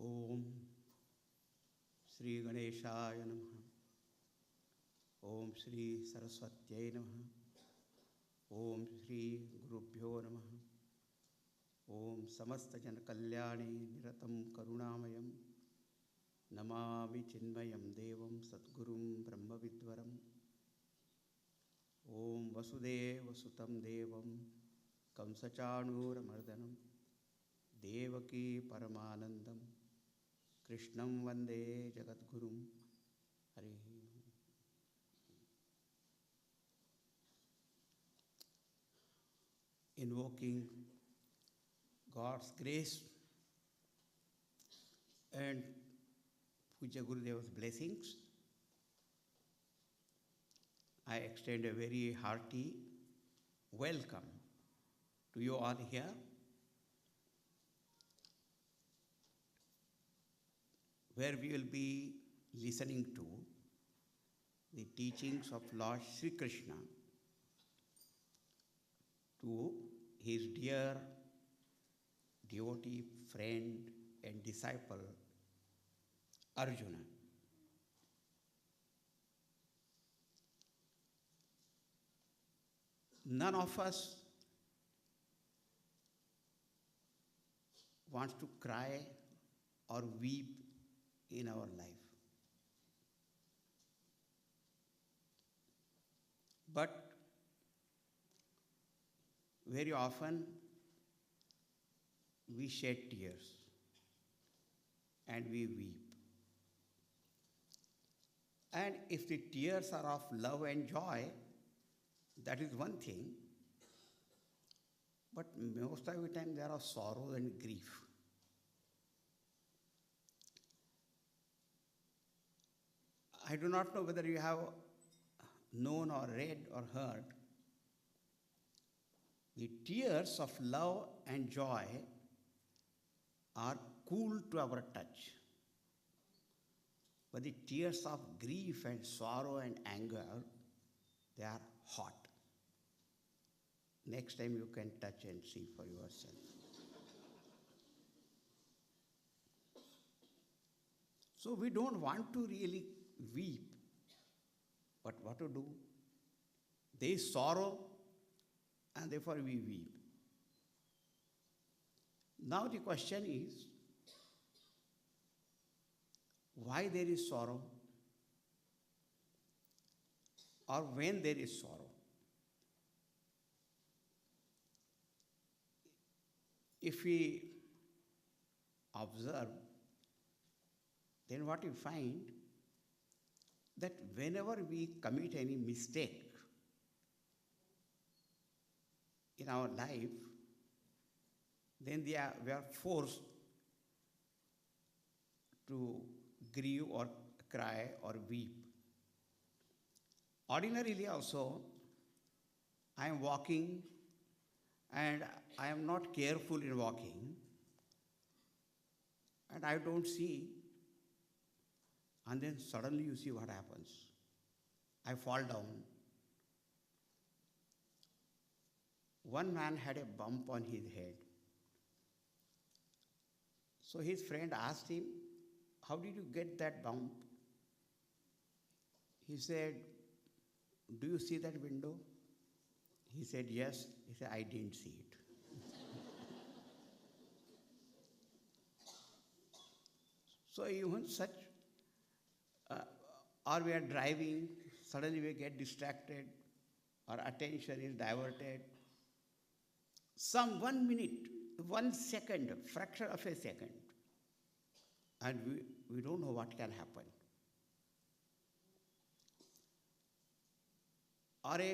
ओम श्री गणेशाय नमः। ओम श्री सरस्वत्यै नमः। ओम श्री गुरुभ्यो नमः। ओम समस्त जन कल्याणे निरतं करुणामयं नमामि चिन्मयं देवं सद्गुरुं ब्रह्मविद्वरम्। ओम वसुदेवसुतं देवं कंसचाणूरमर्दनं देवकी परमानन्दं कृष्णं वन्दे जगद्गुरुं। Hari invoking God's grace and Puja Gurudeva's blessings, I extend a very hearty welcome to you all here. Where we will be listening to the teachings of Lord Sri Krishna to his dear devotee, friend and disciple Arjuna. None of us wants to cry or weep in our life. But very often we shed tears and we weep. And if the tears are of love and joy, that is one thing. But most of the time there are sorrow and grief. I do not know whether you have known or read or heard. The tears of love and joy are cool to our touch. But the tears of grief and sorrow and anger, they are hot. Next time you can touch and see for yourself. So we don't want to really weep, but what to do? There is sorrow and therefore we weep. Now the question is, why there is sorrow or when there is sorrow? If we observe, then what we find that whenever we commit any mistake in our life, then we are forced to grieve or cry or weep. Ordinarily also, I am walking and I am not careful in walking and I don't see, and then suddenly you see what happens. I fall down. One man had a bump on his head. So his friend asked him, "How did you get that bump?" He said, "Do you see that window?" He said, "Yes." He said, "I didn't see it." So even such, or we are driving, suddenly we get distracted, our attention is diverted. Some 1 minute, 1 second, fraction of a second, and we don't know what can happen. Or a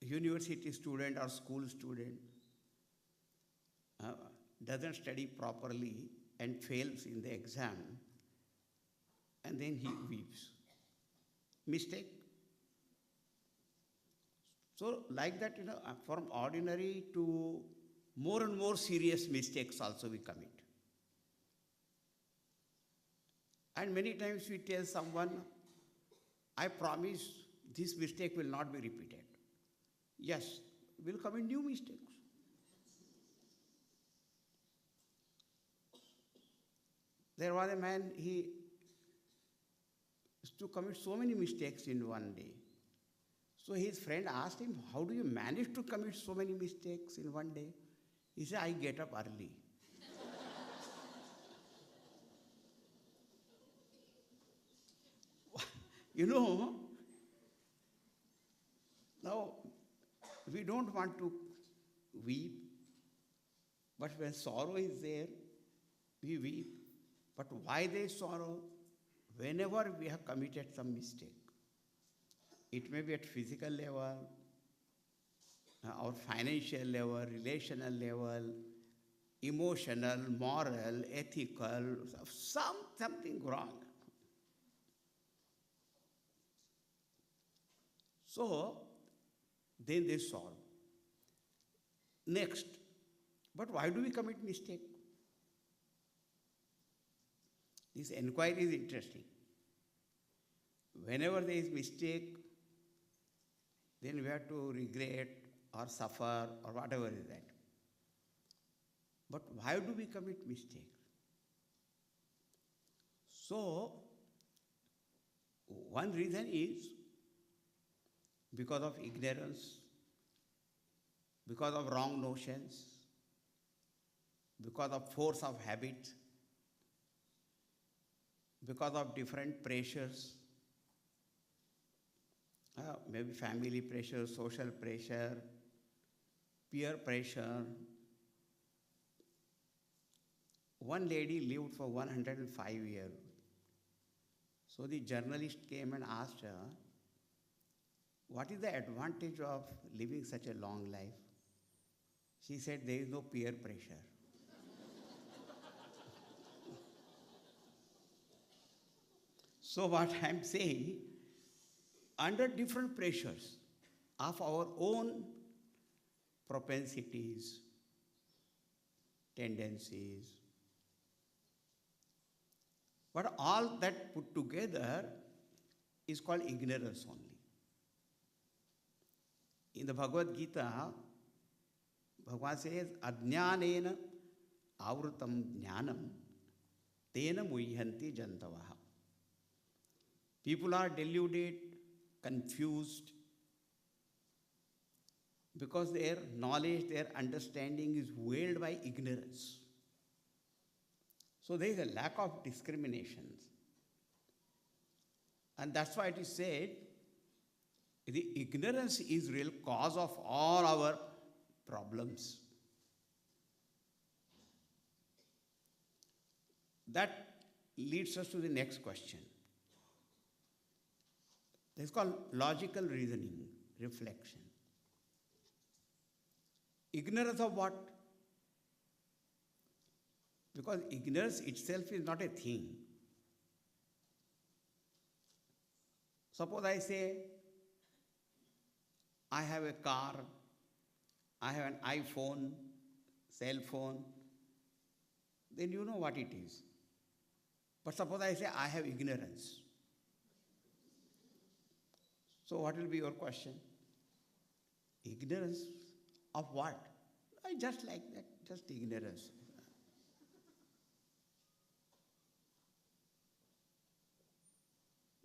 university student or school student doesn't study properly and fails in the exam, and then he weeps. Mistake. So like that, from ordinary to more and more serious mistakes also we commit. And many times we tell someone, "I promise this mistake will not be repeated." Yes, we'll commit new mistakes. There was a man, he used to commit so many mistakes in one day. So his friend asked him, how do you manage to commit so many mistakes in one day? He said, I get up early. You know, now we don't want to weep, but when sorrow is there, we weep. But why there is sorrow? Whenever we have committed some mistake, it may be at physical level, or financial level, relational level, emotional, moral, ethical, something wrong. So, then they solve. Next, but why do we commit mistake? This inquiry is interesting. Whenever there is mistake, then we have to regret or suffer or whatever is that. But why do we commit mistake? So, one reason is because of ignorance, because of wrong notions, because of force of habit, because of different pressures, maybe family pressure, social pressure, peer pressure. One lady lived for 105 years. So the journalist came and asked her, what is the advantage of living such a long life? She said, there is no peer pressure. So what I am saying, under different pressures of our own propensities, tendencies, but all that put together is called ignorance only. In the Bhagavad Gita, Bhagavan says, Ajnanena avrutam jnanam tena muhyanti jantavaha. People are deluded, confused, because their knowledge, their understanding is veiled by ignorance. So there is a lack of discriminations. And that's why it is said, the ignorance is real cause of all our problems. That leads us to the next question. This is called logical reasoning, reflection. Ignorance of what? Because ignorance itself is not a thing. Suppose I say, I have a car, I have an iPhone, cell phone, then you know what it is. But suppose I say, I have ignorance. So what will be your question? Ignorance of what? Just like that, just ignorance.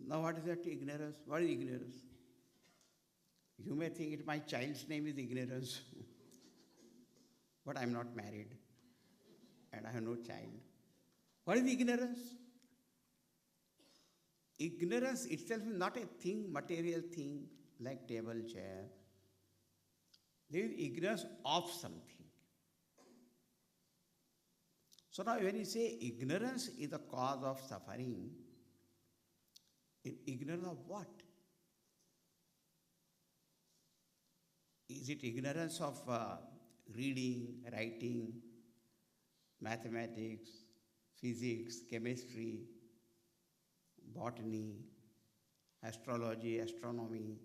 Now what is that ignorance? What is ignorance? You may think my child's name is ignorance, but I am not married and I have no child. What is ignorance? Ignorance itself is not a thing, material thing like table, chair. There is ignorance of something. So now when you say ignorance is the cause of suffering, ignorance of what? Is it ignorance of reading, writing, mathematics, physics, chemistry, botany, astrology, astronomy?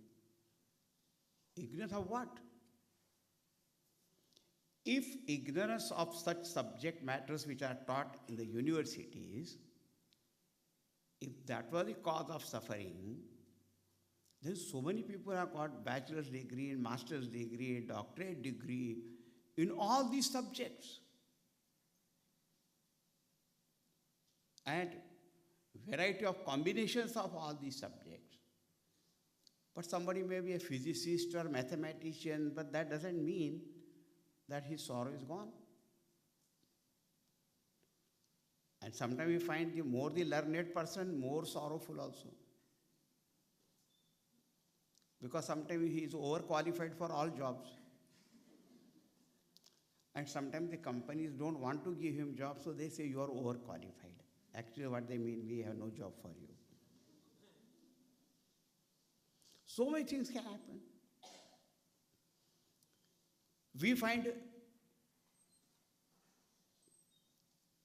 Ignorance of what? If ignorance of such subject matters which are taught in the universities, if that was the cause of suffering, then so many people have got bachelor's degree, master's degree, doctorate degree in all these subjects. and variety of combinations of all these subjects. But somebody may be a physicist or mathematician, but that doesn't mean that his sorrow is gone. And sometimes we find the more the learned person, more sorrowful also. Because sometimes he is overqualified for all jobs. And sometimes the companies don't want to give him jobs, so they say you are overqualified. Actually, what they mean, we have no job for you. So many things can happen. We find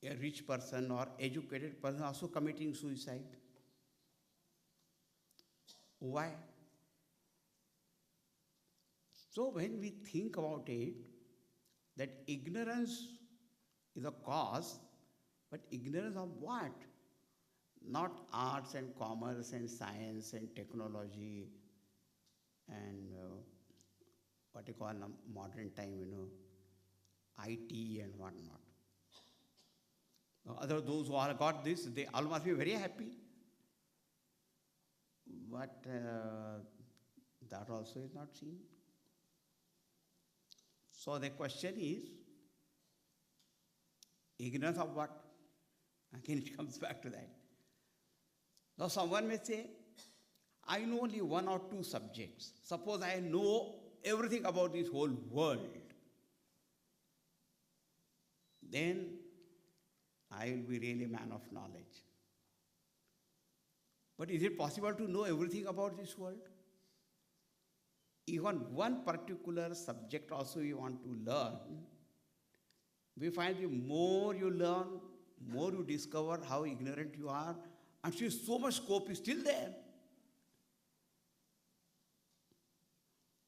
a rich person or educated person also committing suicide. Why? So when we think about it, that ignorance is a cause, but ignorance of what? Not arts and commerce and science and technology and what you call modern time, IT and whatnot. Those who all got this, they all must be very happy. But that also is not seen. So the question is, ignorance of what? Again, it comes back to that. Now someone may say, I know only one or two subjects. Suppose I know everything about this whole world. Then I will be really a man of knowledge. But is it possible to know everything about this world? Even one particular subject also you want to learn, we find the more you learn, more you discover how ignorant you are, and still so much scope is still there.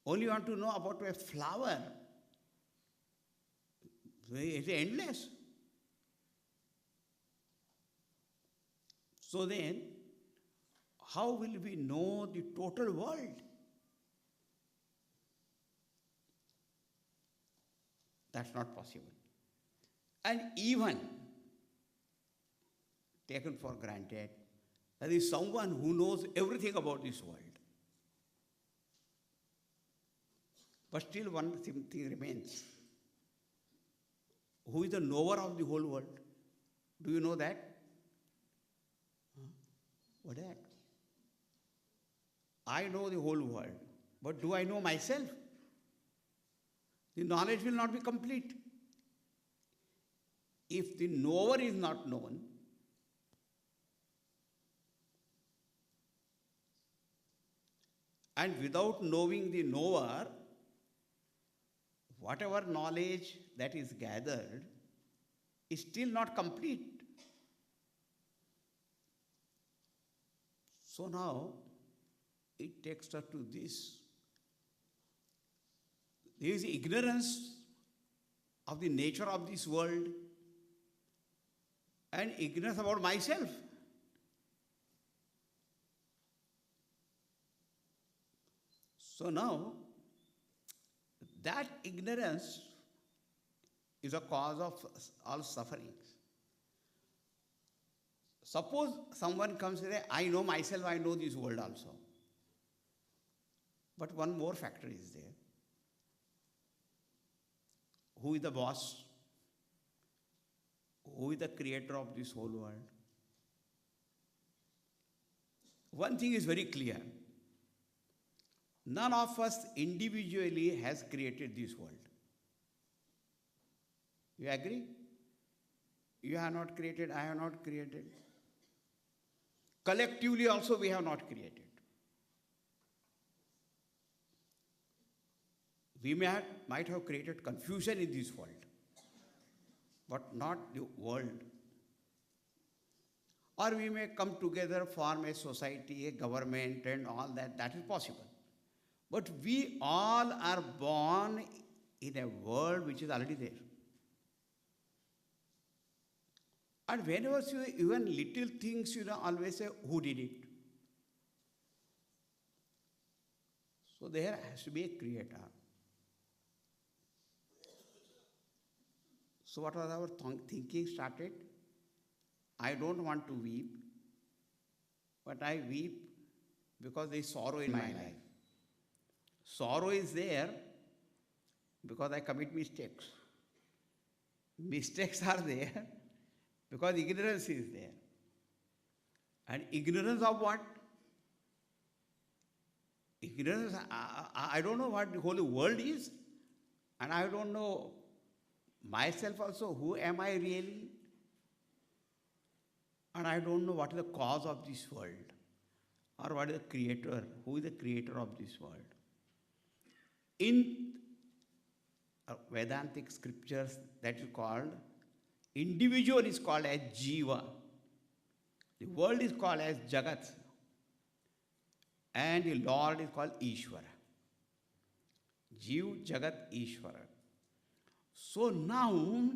Only you want to know about a flower. It's endless. So then, how will we know the total world? That's not possible. And even taken for granted, there is someone who knows everything about this world. But still one thing remains. Who is the knower of the whole world? Do you know that? What is that? I know the whole world, but do I know myself? The knowledge will not be complete. If the knower is not known, and without knowing the knower, whatever knowledge that is gathered is still not complete. So now, it takes us to this. There is ignorance of the nature of this world and ignorance about myself. So now, that ignorance is a cause of all sufferings. Suppose someone comes and says, I know myself, I know this world also. But one more factor is there. Who is the boss? Who is the creator of this whole world? One thing is very clear. None of us individually has created this world. You agree? You have not created, I have not created. Collectively also we have not created. We might have created confusion in this world, but not the world. Or we may come together, form a society, a government and all that, that is possible. But we all are born in a world which is already there. And whenever you even little things, always say, who did it? So there has to be a creator. So what was our thinking started? I don't want to weep, but I weep because there is sorrow in my life. Sorrow is there because I commit mistakes. Mistakes are there because ignorance is there. And ignorance of what? Ignorance, I don't know what the whole world is, and I don't know myself also, who am I really? And I don't know what is the cause of this world, or what is the creator, who is the creator of this world. In Vedantic scriptures, that is called, individual is called as Jiva, the world is called as Jagat, and the Lord is called Ishvara. Jiv, Jagat, Ishvara. So now,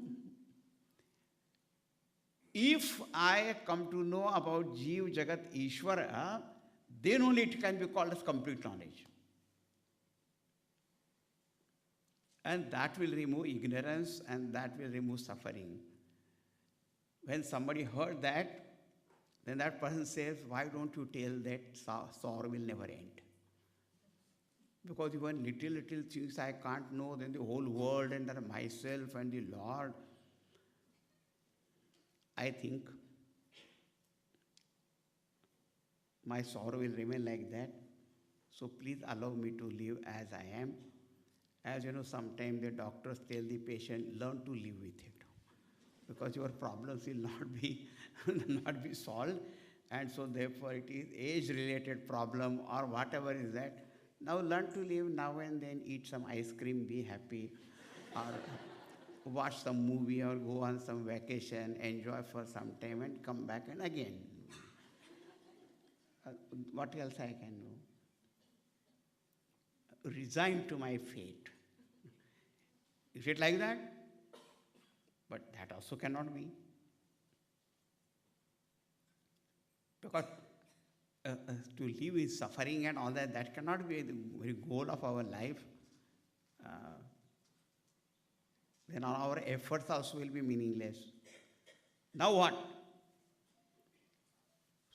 if I come to know about Jiv, Jagat, Ishvara, then only it can be called as complete knowledge. And that will remove ignorance, and that will remove suffering. When somebody heard that, then that person says, why don't you tell that sorrow will never end? Because even little things I can't know, then the whole world and then myself and the Lord. I think my sorrow will remain like that. So please allow me to live as I am. As you know, sometimes the doctors tell the patient, learn to live with it, because your problems will not be solved, and so therefore it is age-related problem or whatever is that. Now learn to live now and then, eat some ice cream, be happy, or watch some movie or go on some vacation, enjoy for some time and come back and again. What else I can do? Resign to my fate. Is it like that? But that also cannot be. Because to live with suffering and all that, that cannot be the very goal of our life. Then all our efforts also will be meaningless. Now what?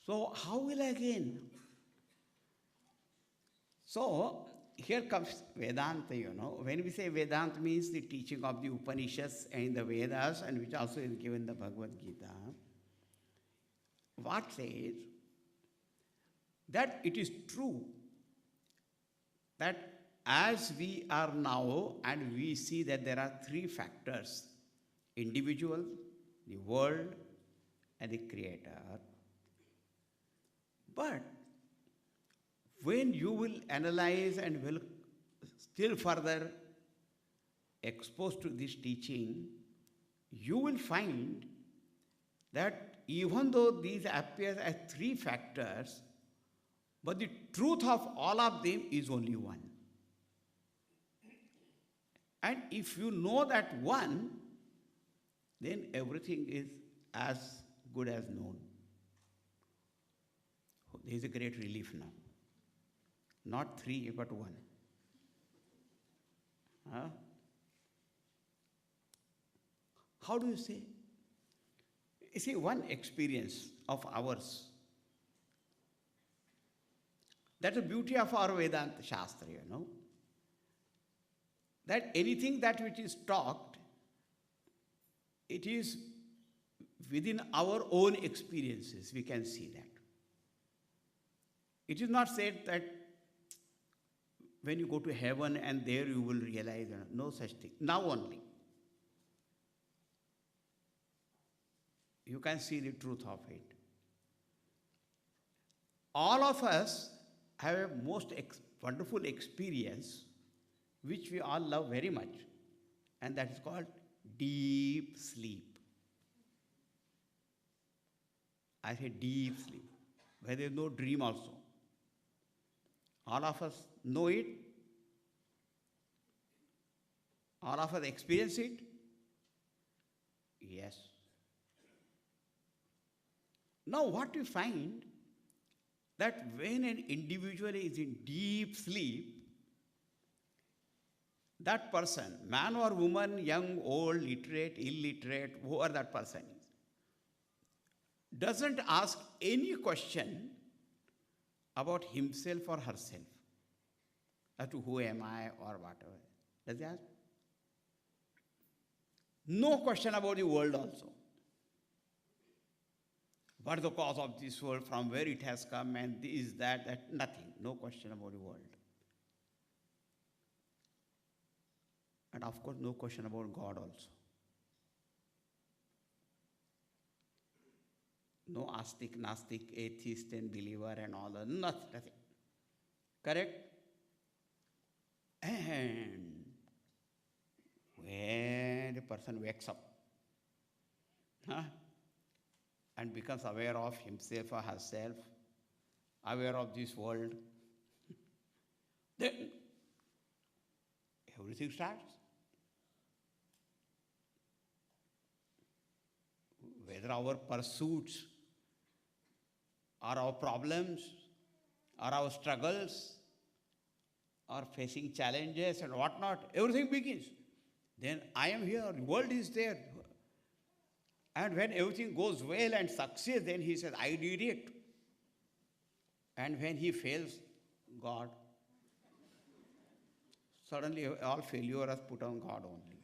So how will I gain? So here comes Vedanta, When we say Vedanta, means the teaching of the Upanishads and the Vedas, and which also is given in the Bhagavad Gita. What says that it is true that as we are now, and we see that there are three factors: individual, the world, and the creator. But when you will analyze and will still further exposed to this teaching, you will find that even though these appear as three factors, but the truth of all of them is only one. And if you know that one, then everything is as good as known. There is a great relief now. Not three, but one. How do you say? You see, one experience of ours. That's the beauty of our Vedanta Shastra, That anything that which is talked, it is within our own experiences, we can see that. It is not said that when you go to heaven and there you will realize, no such thing. Now only. You can see the truth of it. All of us have a most wonderful experience, which we all love very much, and that is called deep sleep. I say deep sleep, where there is no dream also. All of us know it. All of us experience it. Yes. Now what we find, that when an individual is in deep sleep, that person, man or woman, young, old, literate, illiterate, whoever that person is, doesn't ask any question about himself or herself as to who am I or whatever. Does he ask? No question about the world also. What is the cause of this world, from where it has come, and this, that, nothing. No question about the world. And of course, no question about God also. No astic, Gnostic, atheist, and believer and all that, nothing. Correct? And when the person wakes up, and becomes aware of himself or herself, aware of this world, then everything starts. Whether our pursuits, or our problems, or our struggles, or facing challenges and whatnot, everything begins. Then I am here, the world is there. And when everything goes well and succeeds, then he says, I did it. And when he fails, God. Suddenly all failure is put on God only.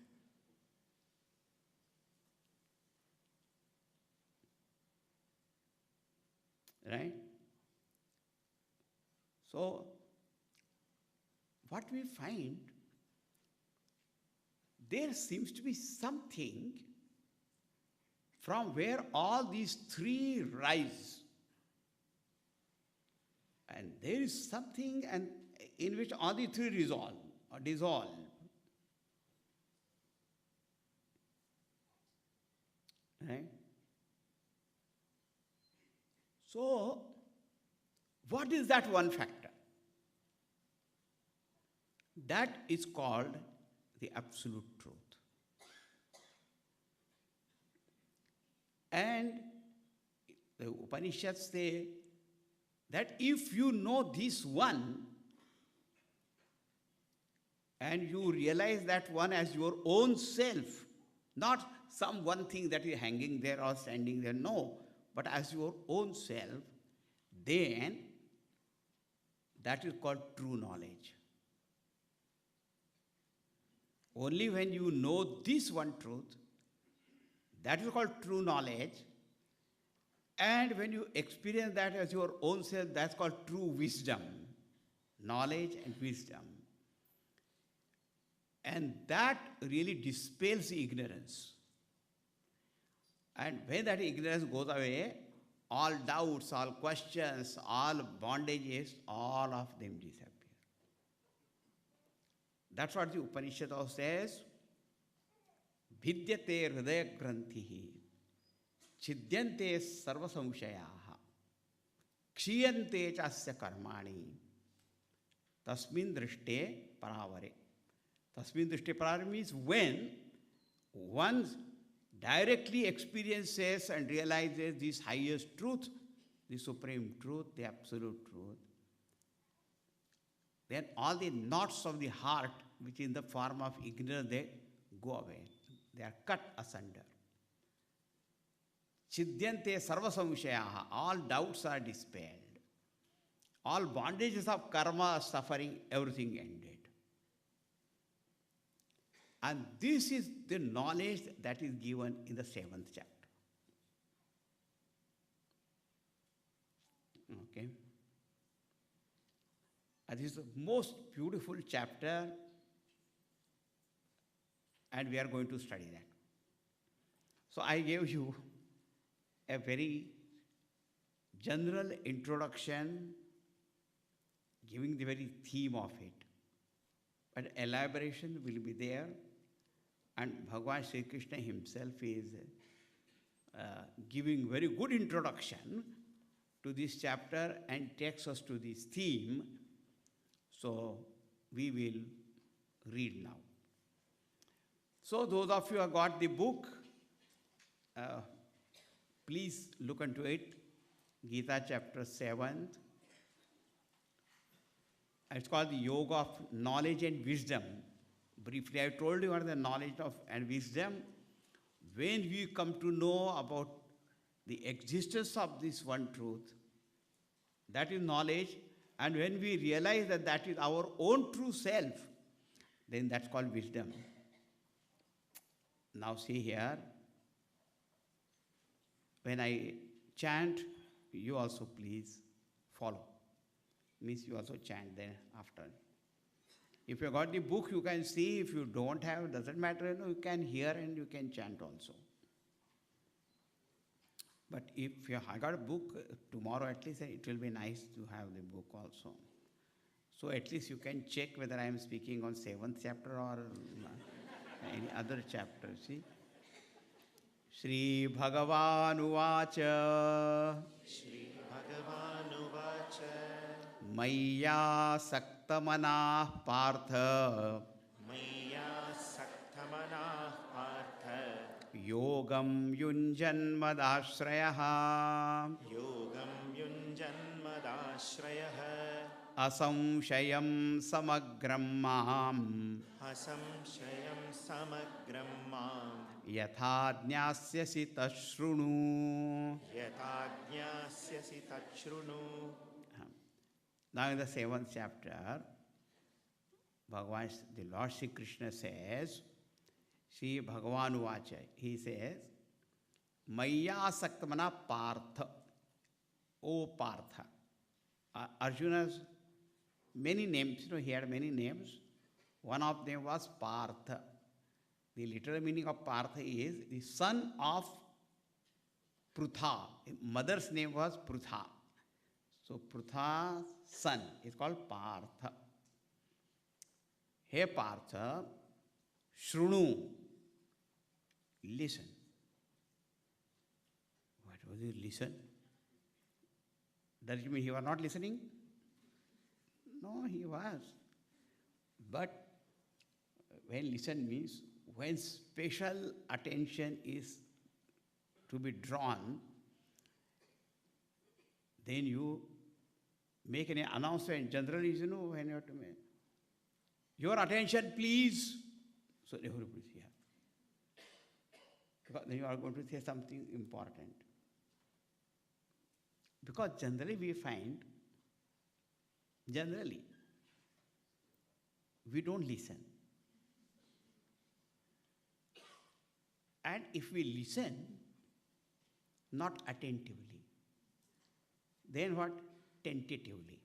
Right? So, what we find, there seems to be something from where all these three rise. And there is something in which all the three resolve or dissolve. Right? So, what is that one factor? That is called the absolute truth. And the Upanishads say that if you know this one, and you realize that one as your own self, not some one thing that is hanging there or standing there, no, but as your own self, then that is called true knowledge. Only when you know this one truth, that is called true knowledge. And when you experience that as your own self, that's called true wisdom. Knowledge and wisdom. And that really dispels the ignorance. And when that ignorance goes away, all doubts, all questions, all bondages, all of them disappear. That's what the Upanishad also says. Vidyate hridaya grantihi, chidyante sarva samshayaha, kshiyante chasya karmani, tasmin drishte paravare. Tasmin drishte paravare means when one directly experiences and realizes this highest truth, the supreme truth, the absolute truth, then all the knots of the heart, which in the form of ignorance, they go away. They are cut asunder. Chidyante sarva samshayaha, all doubts are dispelled. All bondages of karma, suffering, everything ended. And this is the knowledge that is given in the 7th chapter. Okay? And this is the most beautiful chapter, and we are going to study that. So I gave you a very general introduction, giving the very theme of it. But elaboration will be there, and Bhagavan Sri Krishna himself is giving very good introduction to this chapter and takes us to this theme. So we will read now. So those of you who have got the book, please look into it. Gita chapter 7. It's called the Yoga of Knowledge and Wisdom. Briefly, I told you what the knowledge of and wisdom. When we come to know about the existence of this one truth, that is knowledge, and when we realize that that is our own true self, then that's called wisdom. Now see here, when I chant, you also please follow. Means you also chant then after. If you got the book, you can see. If you don't have, doesn't matter, you can hear and you can chant also. But if I got a book, tomorrow at least it will be nice to have the book also. So at least you can check whether I am speaking on 7th chapter or any other chapter, see. Shri Bhagavan Uvacha Shri Bhagavan Uvacha Maya Saktamana Partha Maya Saktamanah Partha Yogam Yunjanmadashrayaha Yogam Yunjanmadashrayah Asamshayam Samagram Maham Asamshayam Samagram Mam Yatha Jnasyasi Tashrunu. Yatagnasyasi Tachrunu. Now in the 7th chapter, Bhagavan, the Lord Sri Krishna says, Shri Bhagavan Uvacha, he says, Maya Saktamana Partha, O Partha. Arjuna's many names, he had many names. One of them was Partha. The literal meaning of Partha is the son of Prutha. Mother's name was Prutha. So Prutha's son is called Partha. Hey Partha, Shrunu, listen. What was it? Listen? Does it mean he was not listening? No, he was. But when listen means when special attention is to be drawn, then you make an announcement. Generally, when you have to make, your attention, please. So everybody is here. Because you are going to say something important. Because generally we find, we don't listen. And if we listen, not attentively, then what? Tentatively.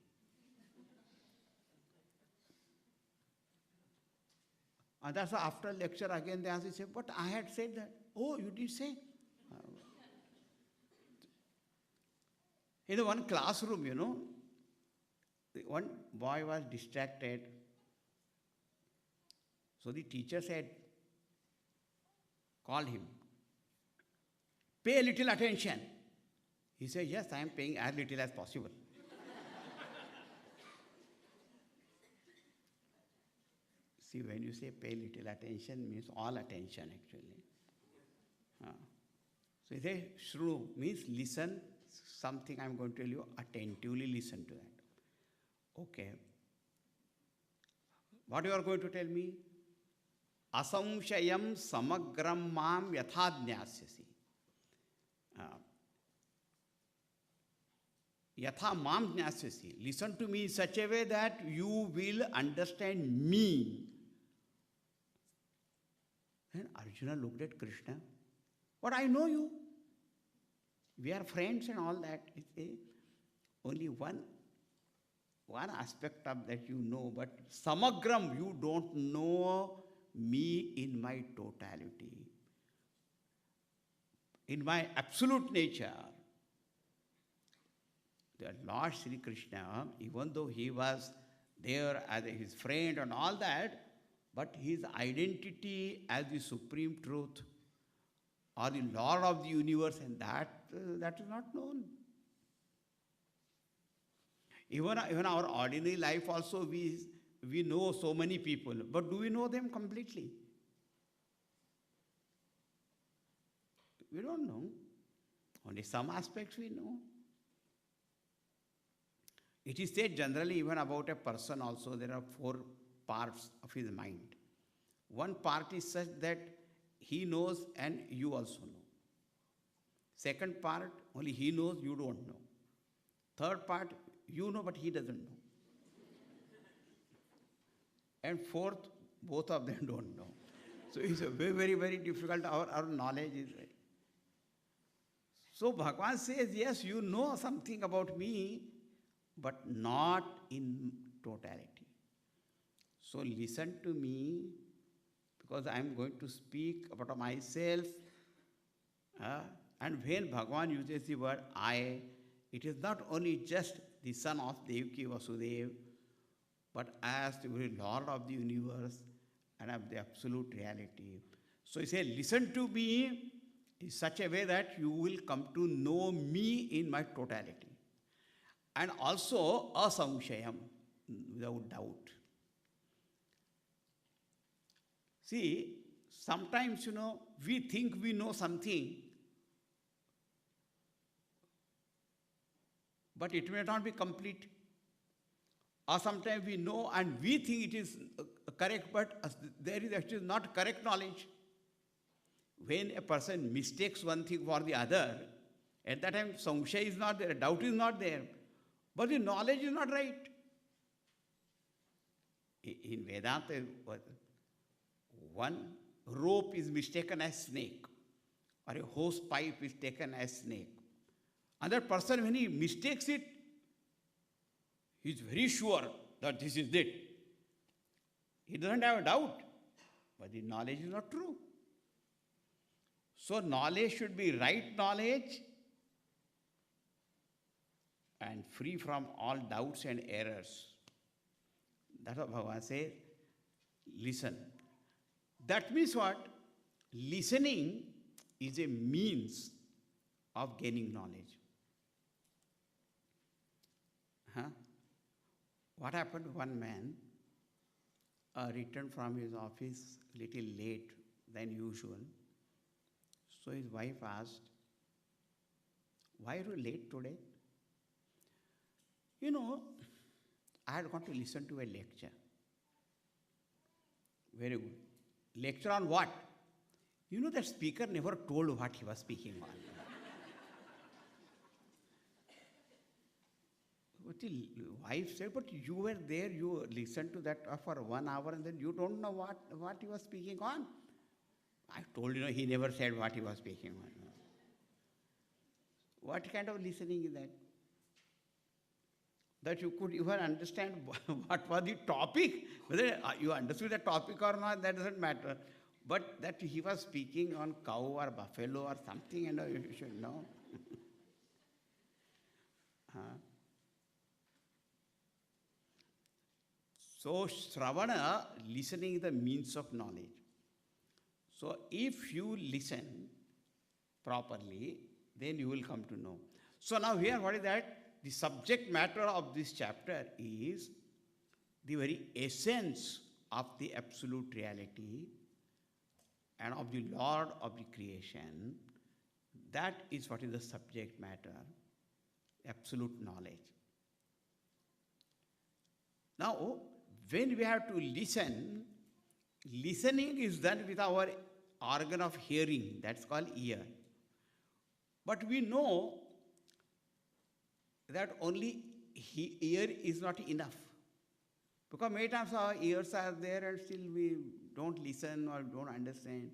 And that's why after lecture again they ask, say, but I had said that. Oh, you did say? In the one classroom, one boy was distracted. So the teacher said, call him. Pay a little attention. He said, yes, I am paying as little as possible. See, when you say pay little attention, means all attention actually. So he says, Shru means listen, something I am going to tell you, attentively listen to that. Okay. What you are going to tell me? Asamshayam samagram mam yathadnyasyasi. Yatha mam jnasyasi. Listen to me in such a way that you will understand me. Then Arjuna looked at Krishna. But I know you. We are friends and all that. Only one aspect of that you know, but samagram, you don't know me in my totality, in my absolute nature. The Lord Sri Krishna, even though he was there as his friend and all that, but his identity as the supreme truth or the Lord of the universe, and that is not known. Even our ordinary life also, we know so many people, but do we know them completely? We don't know. Only some aspects we know. It is said generally even about a person also, there are 4 parts of his mind. One part is such that he knows and you also know. Second part, only he knows, you don't know. Third part, you know, but he doesn't know. And fourth, both of them don't know. So it's a very, very, very difficult. Our knowledge is very. So Bhagavan says, yes, you know something about me, but not in totality. So listen to me, because I am going to speak about myself. And when Bhagavan uses the word I, it is not only just the son of Devaki Vasudeva, but as the very Lord of the universe and of the absolute reality. So he says, listen to me in such a way that you will come to know me in my totality. And also asamshayam, without doubt. See, sometimes, we think we know something, but it may not be complete. Or sometimes we know and we think it is correct, but there is actually not correct knowledge. When a person mistakes one thing for the other, at that time samshaya is not there, doubt is not there, but the knowledge is not right. In Vedanta, one rope is mistaken as snake, or a hose pipe is taken as snake. Another person, when he mistakes it, he is very sure that this is it. He doesn't have a doubt, but the knowledge is not true. So knowledge should be right knowledge and free from all doubts and errors. That's what Bhagavan says. Listen. That means what? Listening is a means of gaining knowledge. What happened? One man returned from his office a little late than usual. So his wife asked, why are you late today? I had gone to listen to a lecture. Very good. Lecture on what? That speaker never told what he was speaking on. But the wife said, but you were there, you listened to that for 1 hour and then you don't know what he was speaking on. I told you, he never said what he was speaking on. What kind of listening is that? That you could even understand what was the topic. Whether you understood the topic or not, that doesn't matter. But that he was speaking on cow or buffalo or something, you should know. So Shravana, listening is the means of knowledge. So if you listen properly, then you will come to know. So now here, what is that? The subject matter of this chapter is the very essence of the absolute reality and of the Lord of the creation. That is what is the subject matter, absolute knowledge. Now, when we have to listen, listening is done with our organ of hearing, that's called ear. But we know that only ear is not enough. Because many times our ears are there and still we don't listen or don't understand.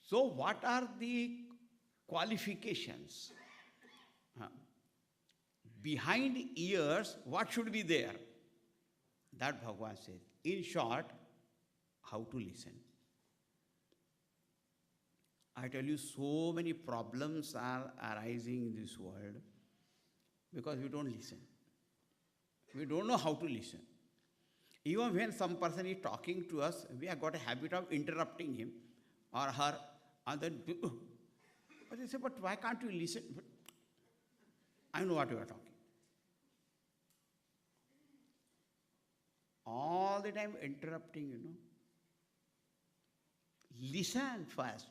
So what are the qualifications? Behind ears, what should be there? That Bhagavan says. In short, how to listen. I tell you, so many problems are arising in this world because we don't listen. We don't know how to listen. Even when some person is talking to us, we have got a habit of interrupting him or her, and then, but they say, but why can't you listen? But I know what you are talking. All the time interrupting, Listen first.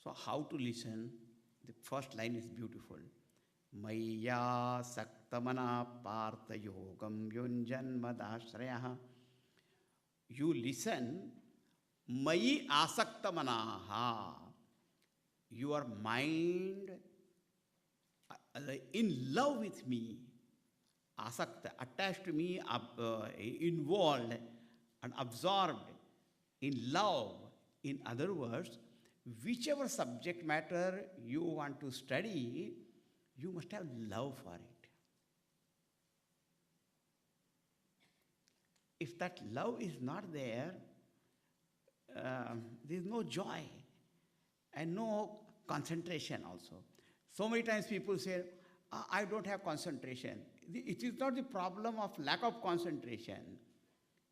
So how to listen? The first line is beautiful. Maya saktamana partha yogam yunjanmadashraya. You listen Mayi asakta manaha. Your mind in love with me, asakta, attached to me, involved and absorbed in love. In other words, whichever subject matter you want to study, you must have love for it. If that love is not there, there is no joy and no concentration also. So many times people say, I don't have concentration. It is not the problem of lack of concentration.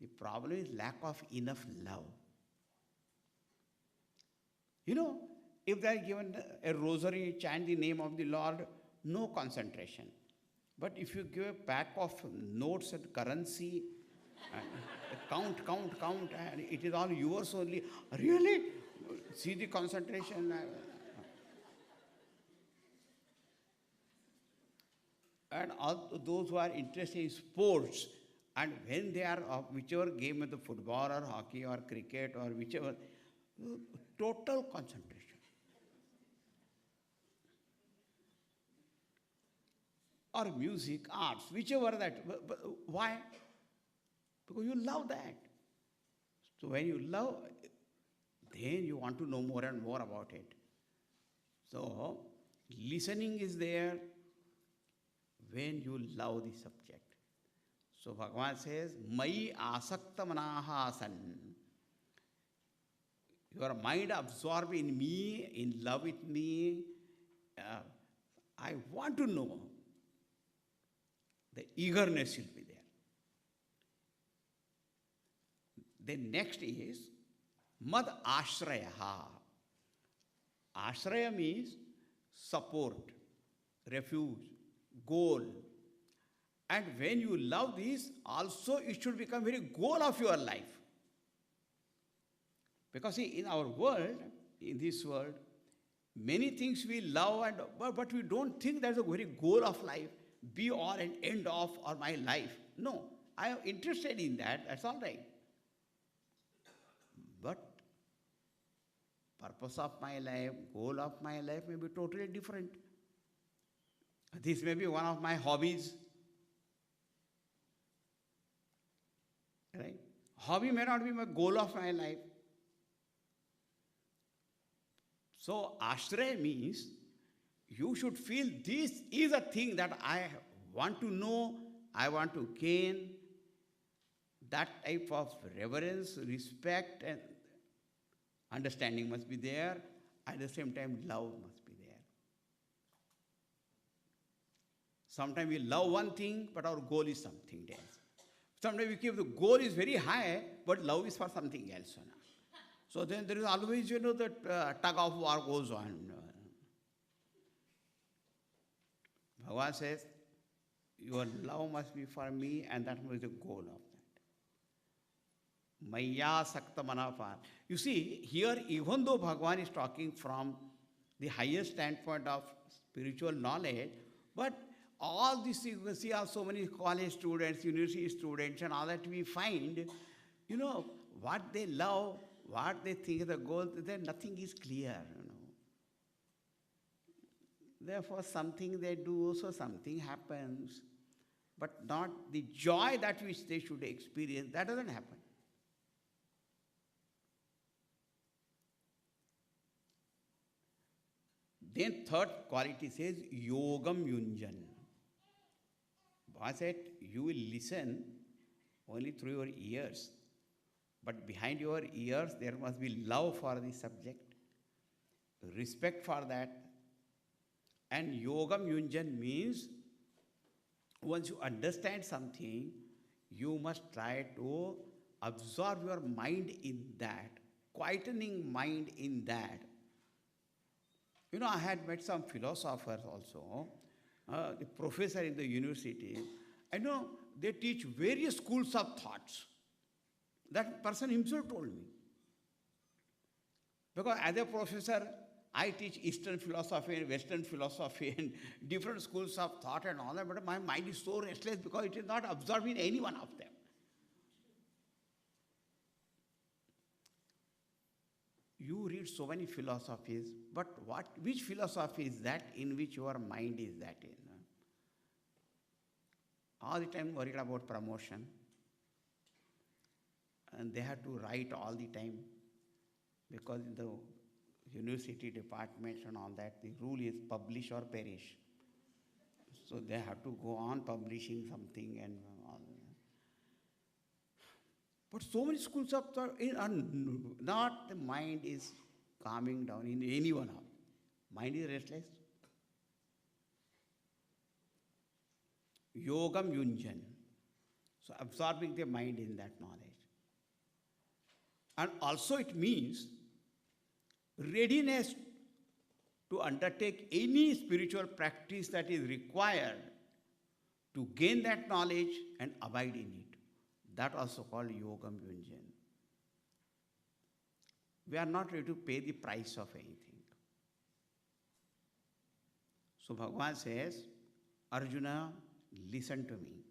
The problem is lack of enough love. You know, if they are given a rosary, chant the name of the Lord, no concentration. But if you give a pack of notes and currency, count, and it is all yours only, really? See the concentration. And all those who are interested in sports, and when they are of whichever game, of the football or hockey or cricket or whichever, total concentration. Or music, arts, whichever that. But why? Because you love that. So when you love, then you want to know more and more about it. So listening is there when you love the subject. So Bhagavan says, Mai asakta manaha asan. Your mind absorbed in me, in love with me. I want to know. The eagerness will be there. Then next is Mad Ashrayaha. Ashraya means support, refuge, goal. And when you love this, also it should become very goal of your life. Because see, in our world, in this world, many things we love, but we don't think that's a very goal of life, be all and end of or my life. No, I am interested in that, that's all right. But purpose of my life, goal of my life may be totally different. This may be one of my hobbies. Right? Hobby may not be my goal of my life. So ashraya means you should feel this is a thing that I want to know, I want to gain. That type of reverence, respect, and understanding must be there. At the same time, love must be there. Sometimes we love one thing, but our goal is something else. Sometimes we keep the goal is very high, but love is for something else. So then there is always, that tug of war goes on. Bhagavan says, your love must be for me, and that was the goal of that. Maya sakta manapa. You see, here even though Bhagavan is talking from the highest standpoint of spiritual knowledge, but all this you can see are so many college students, university students, and all that we find, what they love, what they think is the goal, then nothing is clear. Therefore, something they do, so something happens, but not the joy that which they should experience, that doesn't happen. Then third quality says, Yogam Yunjan. Bhagavan said, you will listen only through your ears. But behind your ears, there must be love for the subject, respect for that. And Yogam Yunjan means, once you understand something, you must try to absorb your mind in that, quietening mind in that. I had met some philosophers also, the professor in the university. They teach various schools of thoughts. That person himself told me. Because as a professor, I teach Eastern philosophy and Western philosophy and different schools of thought and all that, but my mind is so restless because it is not absorbing any one of them. you read so many philosophies, but which philosophy is that in which your mind is that in? All the time worried about promotion, and they have to write all the time, because in the university departments and all that, the rule is publish or perish. So they have to go on publishing something and all. But so many schools of thought are not, the mind is calming down in anyone. Mind is restless. Yogam yunjan. So absorbing the mind in that knowledge. And also it means readiness to undertake any spiritual practice that is required to gain that knowledge and abide in it. That also called Yogam Yunjan. We are not ready to pay the price of anything. So Bhagavan says, Arjuna, listen to me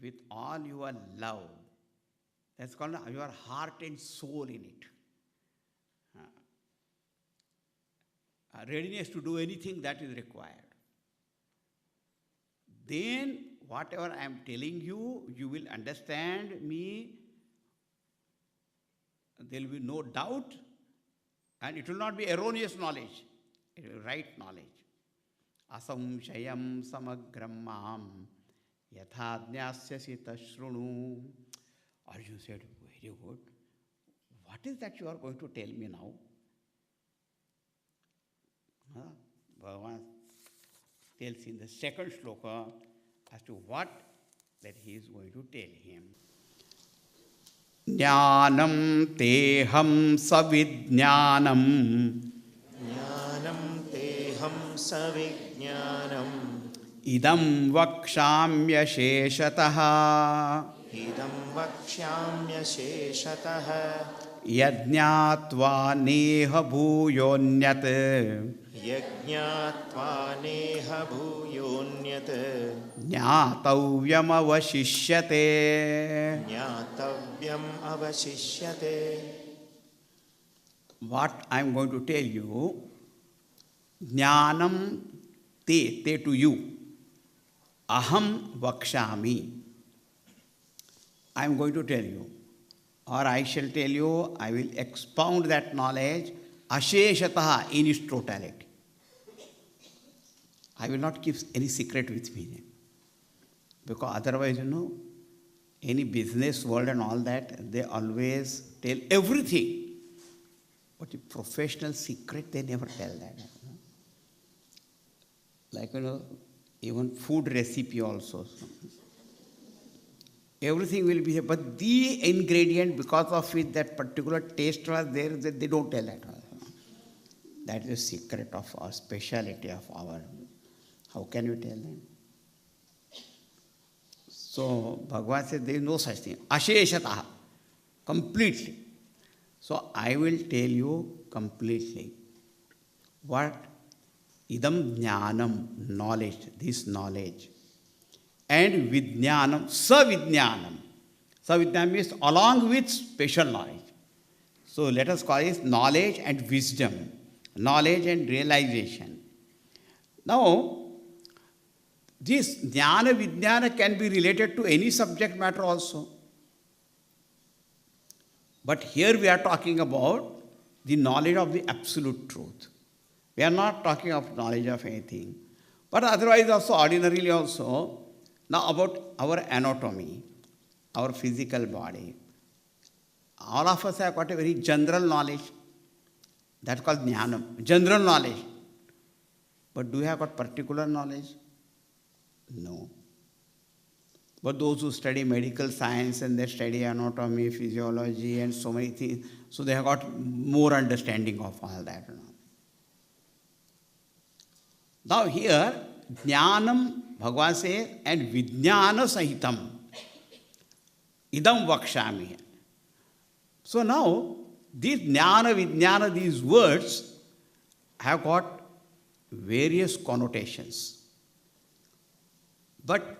with all your love. That's called your heart and soul in it. Readiness to do anything that is required. Then whatever I am telling you, you will understand me. There will be no doubt, and it will not be erroneous knowledge. It will be right knowledge. Asamshayam samagram mam yathajnasyasi tashrunu. Arjuna said, very good. What is that you are going to tell me now? Bhagavan tells in the second shloka as to what that he is going to tell him. Jnanam teham savidjnanam. Jnanam teham savijnanam. Idam vakshamya sheshataha. Idam vakshamya sheshataha. Yajñātvā neha bhūyonyat. Yajñātvā neha bhūyonyat. Jñātavyam avashishyate. Jñātavyam avashishyate. What I am going to tell you, jnanam te to you, aham vakshami. I am going to tell you, or I shall tell you, I will expound that knowledge asheshataha in its totality. I will not keep any secret with me. Because otherwise, any business world and all that, they always tell everything. But a professional secret, they never tell that. Like, even food recipe also. Everything will be there, but the ingredient, because of which that particular taste was there, they don't tell that. That is the secret of our speciality of our. How can you tell them? So Bhagavan says there is no such thing. Asheshataha. Completely. So I will tell you completely. What? Idam jnanam, knowledge, this knowledge. And vijnanam, savidnyanam. Savidnyanam means along with special knowledge. So let us call it knowledge and wisdom, knowledge and realization. Now, this jnana vijnana can be related to any subject matter also. But here we are talking about the knowledge of the absolute truth. We are not talking of knowledge of anything. But otherwise also, ordinarily also, now about our anatomy, our physical body. All of us have got a very general knowledge. That's called jnanam, general knowledge. But do you have got particular knowledge? No. But those who study medical science and they study anatomy, physiology and so many things, so they have got more understanding of all that. Now here, jnanam, Bhagavan says, and vijnana sahitam, idam vakshami. So now, these jnana, vijnana, these words have got various connotations. But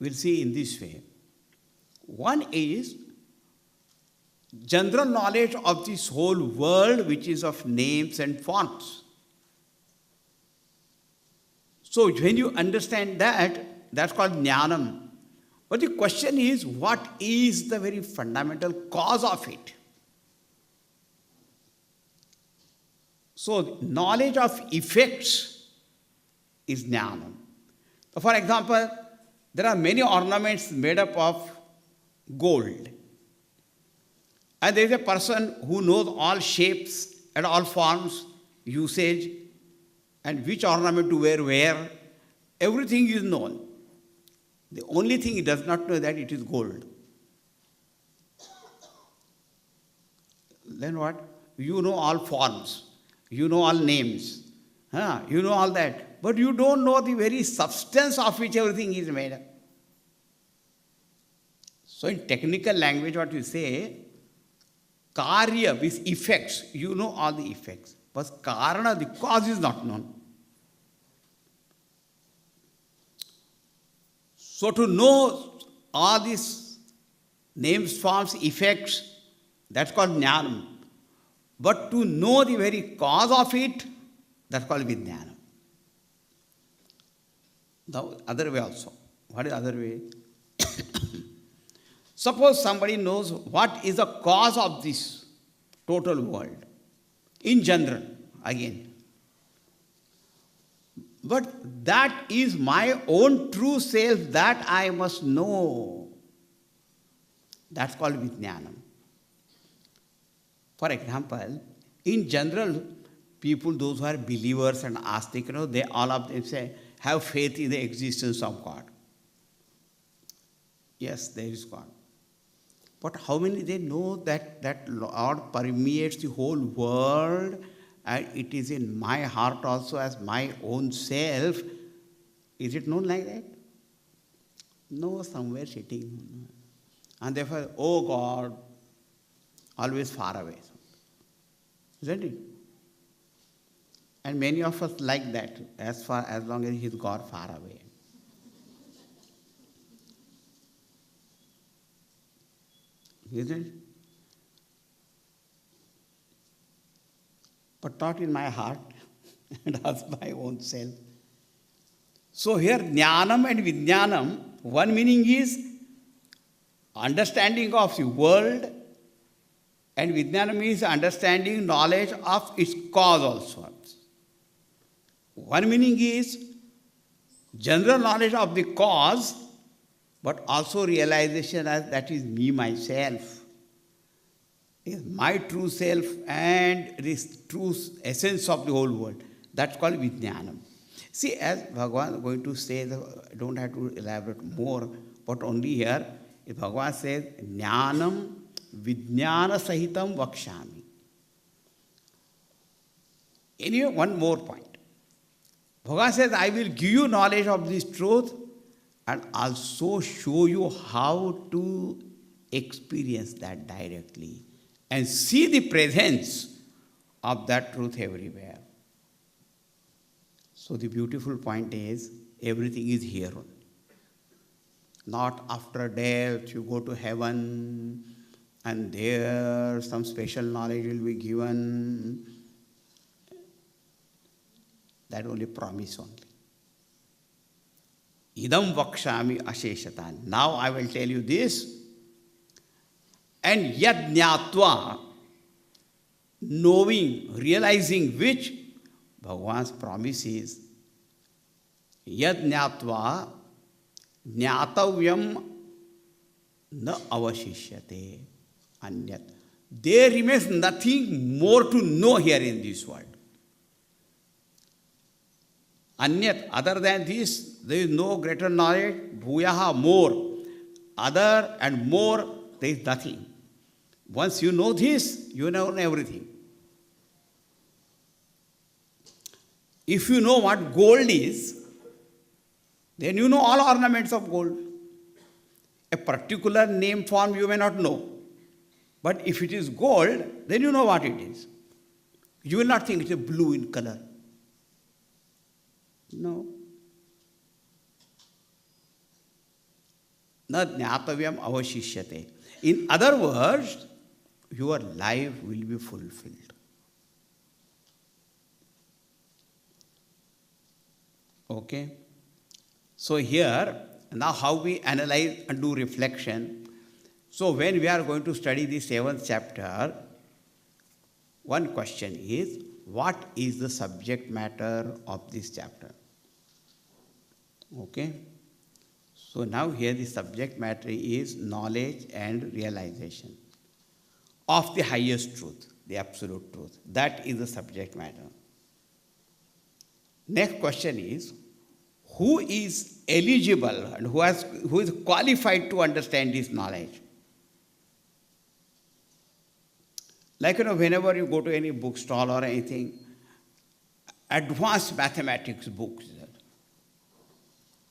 we'll see in this way. One is general knowledge of this whole world, which is of names and forms. So when you understand that, that's called jnanam. But the question is, what is the very fundamental cause of it? So knowledge of effects is jnanam. So for example, there are many ornaments made up of gold. And there is a person who knows all shapes and all forms, usage, and which ornament to wear where. Everything is known. The only thing he does not know that it is gold. Then what? You know all forms. You know all names. You know all that. But you don't know the very substance of which everything is made up. So in technical language, what you say, karya with effects, you know all the effects. But karana, the cause is not known. So to know all these names, forms, effects, that's called jnanam. But to know the very cause of it, that's called vijnanam. The other way also. What is the other way? Suppose somebody knows what is the cause of this total world, in general, again. But that is my own true self that I must know. That's called vijnanam. For example, in general, people, those who are believers and astik, they all of them say, have faith in the existence of God. Yes, there is God. But how many they know that Lord permeates the whole world and it is in my heart also as my own self? Is it known like that? No, somewhere sitting. And therefore, oh God, always far away. Isn't it? And many of us like that, as long as He is God far away. Isn't it? But not in my heart and as my own self. So here, jnanam and vijnanam, one meaning is understanding of the world, and vijnanam is understanding, knowledge of its cause also. One meaning is general knowledge of the cause, but also realization as that is me, myself, is my true self and this true essence of the whole world. That's called vijnanam. See, as Bhagavan is going to say, I don't have to elaborate more, but only here, Bhagavan says, jnanam vijnana sahitam vakshami. Anyway, one more point. Bhagavan says, I will give you knowledge of this truth and also show you how to experience that directly and see the presence of that truth everywhere. So the beautiful point is, everything is here. Not after death, you go to heaven and there some special knowledge will be given. That only promise only. Idam vakshami asheshatan. Now I will tell you this. And yad jnatva, knowing, realizing which, Bhagavan's promise is, yad jnatva jnatavyam na avashishyate anyat. There remains nothing more to know here in this world. Anyat, other than this, there is no greater knowledge. Bhuyaha, more. Other and more, there is nothing. Once you know this, you know everything. If you know what gold is, then you know all ornaments of gold. A particular name form you may not know. But if it is gold, then you know what it is. You will not think it is blue in color. No. Na jnatavyam avashishyate. In other words, your life will be fulfilled. Okay? So here, now how we analyze and do reflection. So when we are going to study the 7th chapter, one question is, what is the subject matter of this chapter? Okay? So now here the subject matter is knowledge and realization of the highest truth, the absolute truth. That is the subject matter. Next question is, who is eligible and who is qualified to understand this knowledge? Like, whenever you go to any bookstall or anything, advanced mathematics books.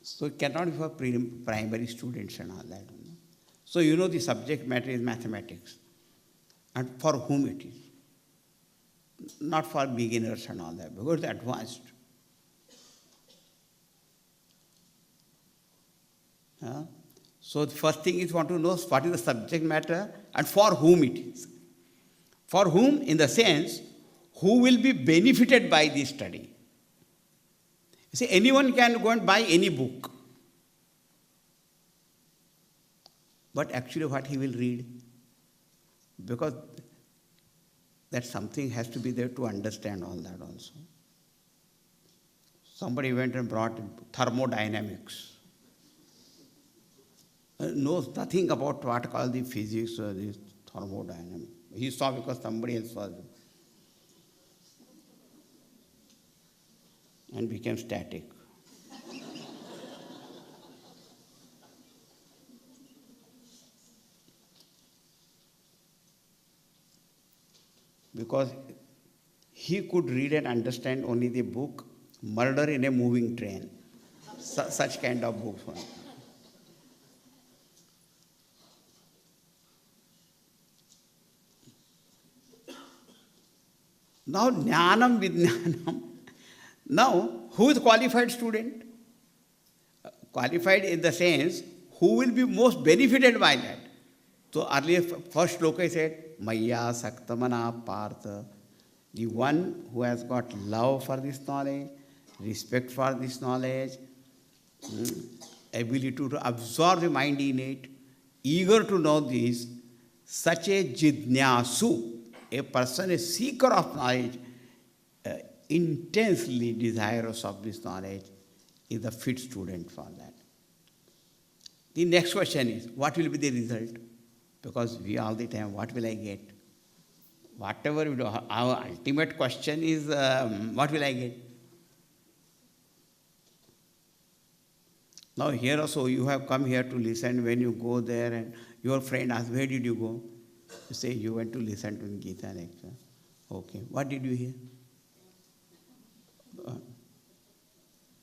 So it cannot be for primary students and all that. So the subject matter is mathematics. And for whom it is. Not for beginners and all that, because it's advanced. So the first thing is want to know what is the subject matter and for whom it is. For whom, in the sense, who will be benefited by this study. You see, anyone can go and buy any book. But actually what he will read? Because that something has to be there to understand all that also. Somebody went and brought thermodynamics. Knows nothing about what called the physics or the thermodynamics. He saw because somebody else was. And became static. Because he could read and understand only the book Murder in a Moving Train. Such kind of books. Now, jnanam vijnanam. Now, who is qualified student? Qualified in the sense, who will be most benefited by that? So earlier, first shloka said, Maya Saktamana Partha, the one who has got love for this knowledge, respect for this knowledge, ability to absorb the mind in it, eager to know this, such a jidnyasu, a person, a seeker of knowledge, intensely desirous of this knowledge, is a fit student for that. The next question is, what will be the result? Because we all the time, what will I get? Whatever we do, our ultimate question is, what will I get? Now here also, you have come here to listen. When you go there and your friend asks, where did you go? You say, you went to listen to the Gita lecture. Okay, what did you hear?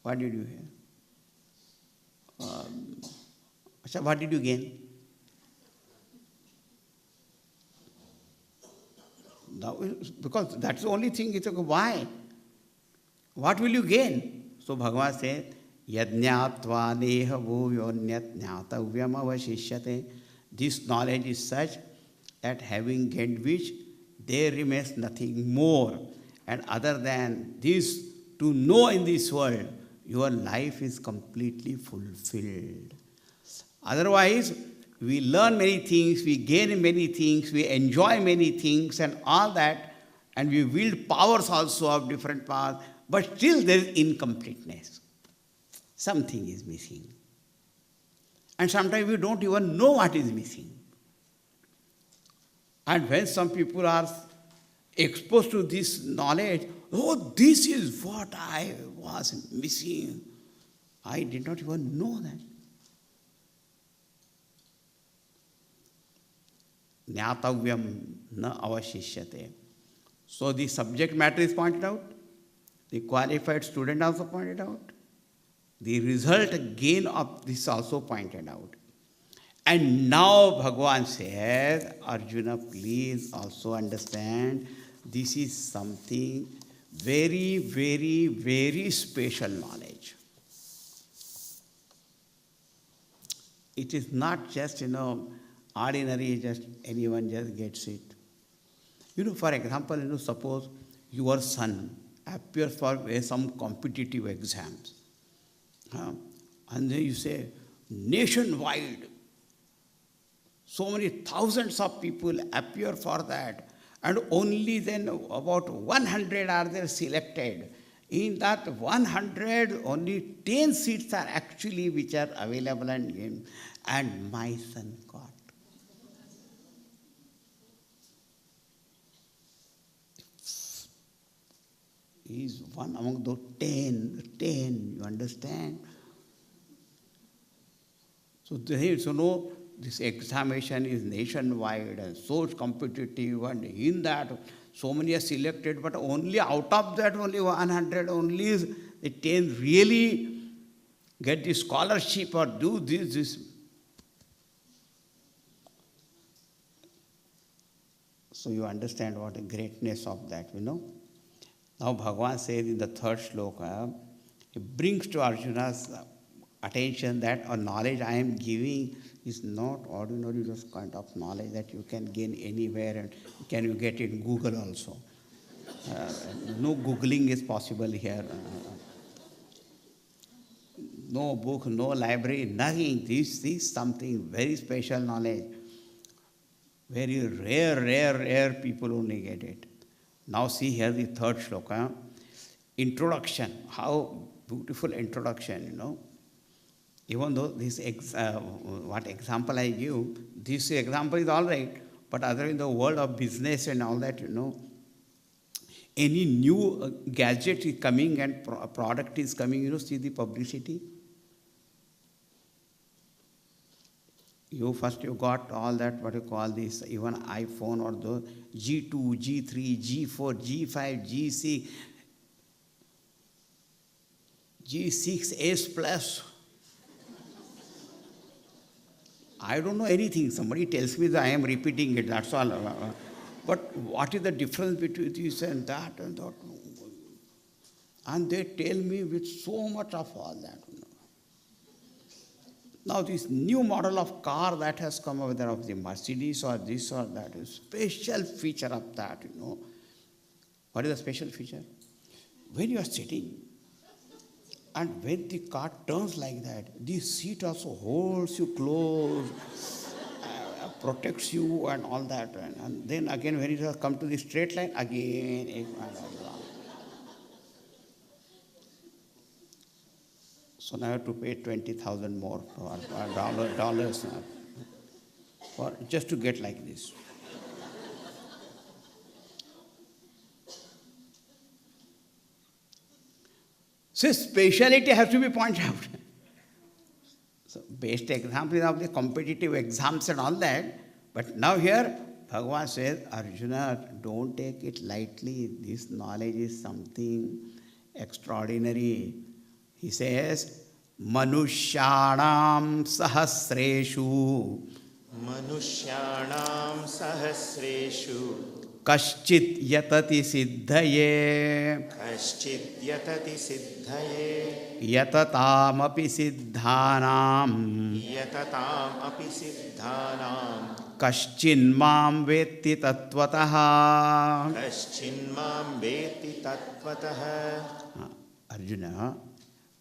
What did you hear? What did you gain? Now, because that's the only thing. It's okay. Why? What will you gain? So Bhagavan said, Yajñātvā neha bhūyonyat jñātavyam avashishyate. This knowledge is such that having gained which, there remains nothing more. And other than this, to know in this world, your life is completely fulfilled. Otherwise, we learn many things, we gain many things, we enjoy many things and all that, and we wield powers also of different powers, but still there is incompleteness. Something is missing. And sometimes we don't even know what is missing. And when some people are exposed to this knowledge, oh, this is what I was missing. I did not even know that. Jnātavyam na avashishyate. So the subject matter is pointed out. The qualified student also pointed out. The result gain of this also pointed out. And now Bhagavan says, Arjuna, please also understand, this is something very, very, very special knowledge. It is not just, ordinary, just anyone just gets it. For example, suppose your son appears for some competitive exams. And then you say, nationwide, so many thousands of people appear for that, and only then about 100 are there selected. In that 100, only 10 seats are actually which are available and my son got. He is one among those 10, you understand? So this examination is nationwide and so competitive, and in that so many are selected, but only out of that only 100, only the 10 really get the scholarship or do this. So you understand what the greatness of that, Now Bhagavan says in the third shloka, he brings to Arjuna's attention that a knowledge I am giving is not ordinary just kind of knowledge that you can gain anywhere, and can you get in Google also. No Googling is possible here. No book, no library, nothing. This is something very special knowledge. Very rare people only get it. Now see here the third shloka. Introduction. How beautiful introduction, Even though this what example I give, this example is all right, but other in the world of business and all that, any new gadget is coming and product is coming, see the publicity. You got all that, what you call this, even iPhone or the G2, G3, G4, G5, G6, G6S Plus. I don't know anything. Somebody tells me that I am repeating it, that's all. But what is the difference between this and that and that? And they tell me with so much of all that. Now this new model of car that has come over there, of the Mercedes or this or that, is special feature of that, What is the special feature? When you are sitting, and when the car turns like that, the seat also holds you close, protects you and all that. And then again, when it has come to the straight line, again. So now I have to pay 20,000 more dollars now, for just to get like this. So speciality has to be pointed out. So best example of the competitive exams and all that. But now here, Bhagavan says, Arjuna, don't take it lightly. This knowledge is something extraordinary. He says, Manushyanam sahasreshu. Manushyanam sahasreshu. Kaschit yatati siddhaye. Kaschit yatati siddhaye. Yatatam api siddhanam. Yatatam api siddhanam. Kaschin mam vetti tattvataha. Kaschin mam vetti tattvataha. Arjuna,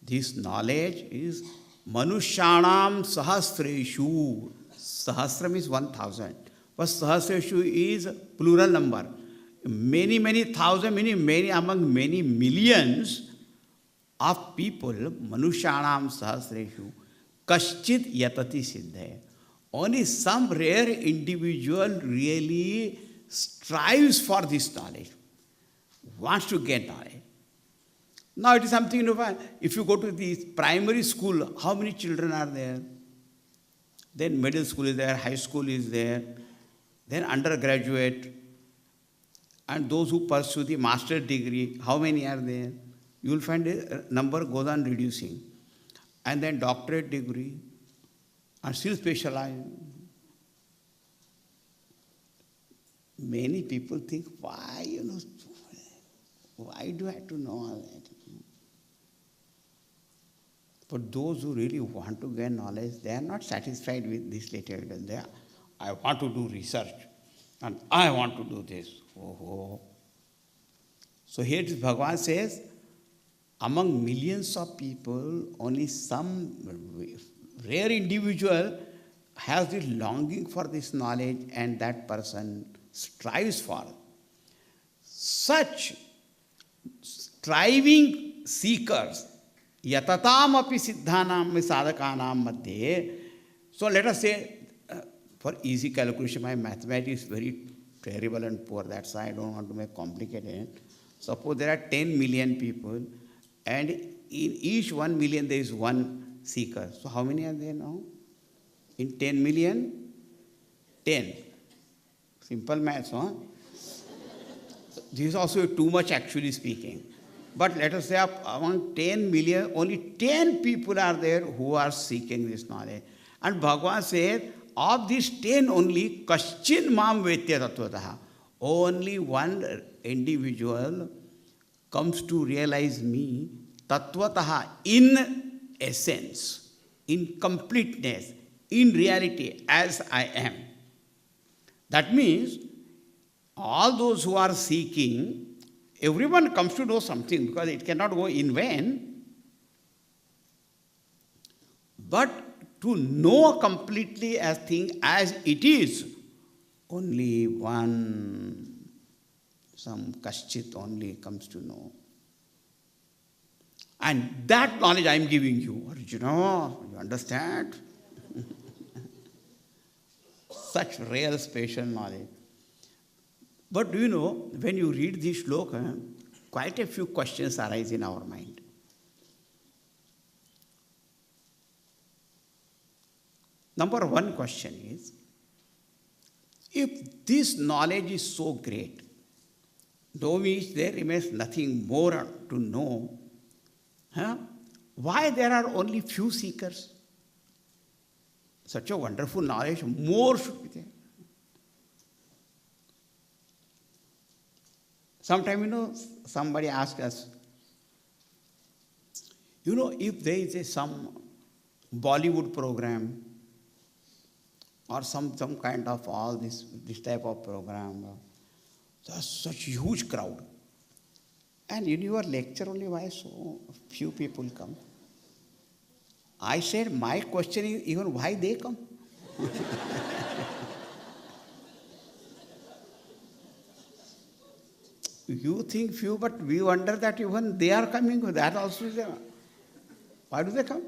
this knowledge is Manushyanam sahasreshu. Sahasram is 1,000. But sahasreshu is plural number. Many thousand, many among many millions of people, Manushyanam sahasreshu, kaschit yatati siddhaya. Only some rare individual really strives for this knowledge, wants to get knowledge. Now it is something, if you go to the primary school, how many children are there? Then middle school is there, high school is there, then undergraduate, and those who pursue the master's degree, how many are there? You will find the number goes on reducing. And then doctorate degree, and still specialized. Many people think, why do I have to know all that? But those who really want to gain knowledge, they are not satisfied with this little. I want to do research. and I want to do this. Oh. So here Bhagavan says, among millions of people, only some rare individual has this longing for this knowledge, and that person strives for. Such striving seekers, yatatam api siddhanam sadhakanam madhye. So let us say, for easy calculation, my mathematics is very terrible and poor, that's why I don't want to make complicated. Suppose there are 10 million people, and in each 1 million there is one seeker. So how many are there now? In 10 million, 10. Simple maths, huh? This is also too much actually speaking. But let us say among 10 million, only 10 people are there who are seeking this knowledge. And Bhagavan says, of these 10 only, kaschin mam vetya tattvataha. Only one individual comes to realize me tattvataha, in essence, in completeness, in reality, as I am. That means, all those who are seeking, everyone comes to know something, because it cannot go in vain. But to know completely a thing as it is, only one, some kaschit only comes to know. And that knowledge I am giving you. Arjuna, you understand? Such real special knowledge. But do you know, when you read this shloka, quite a few questions arise in our mind. Number one question is, if this knowledge is so great, though which there remains nothing more to know, why there are only few seekers? Such a wonderful knowledge, more should be there. Sometimes, somebody asks us, if there is some Bollywood program or some kind of all this type of program, there's such huge crowd. And in your lecture only, why so few people come? I said, my question is even why they come. You think few, but we wonder that even they are coming, that also is there. Why do they come?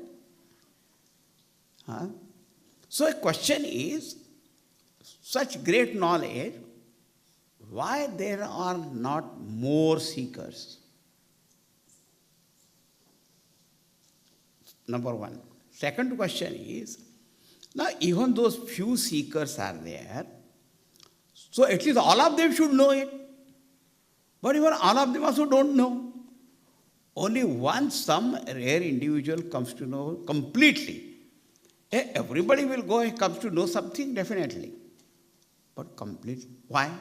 So a question is, such great knowledge, why there are not more seekers? Number one. Second question is, now even those few seekers are there, so at least all of them should know it. But even all of them also don't know. Only one, some rare individual comes to know completely. Everybody will go and comes to know something, definitely. But completely. Why?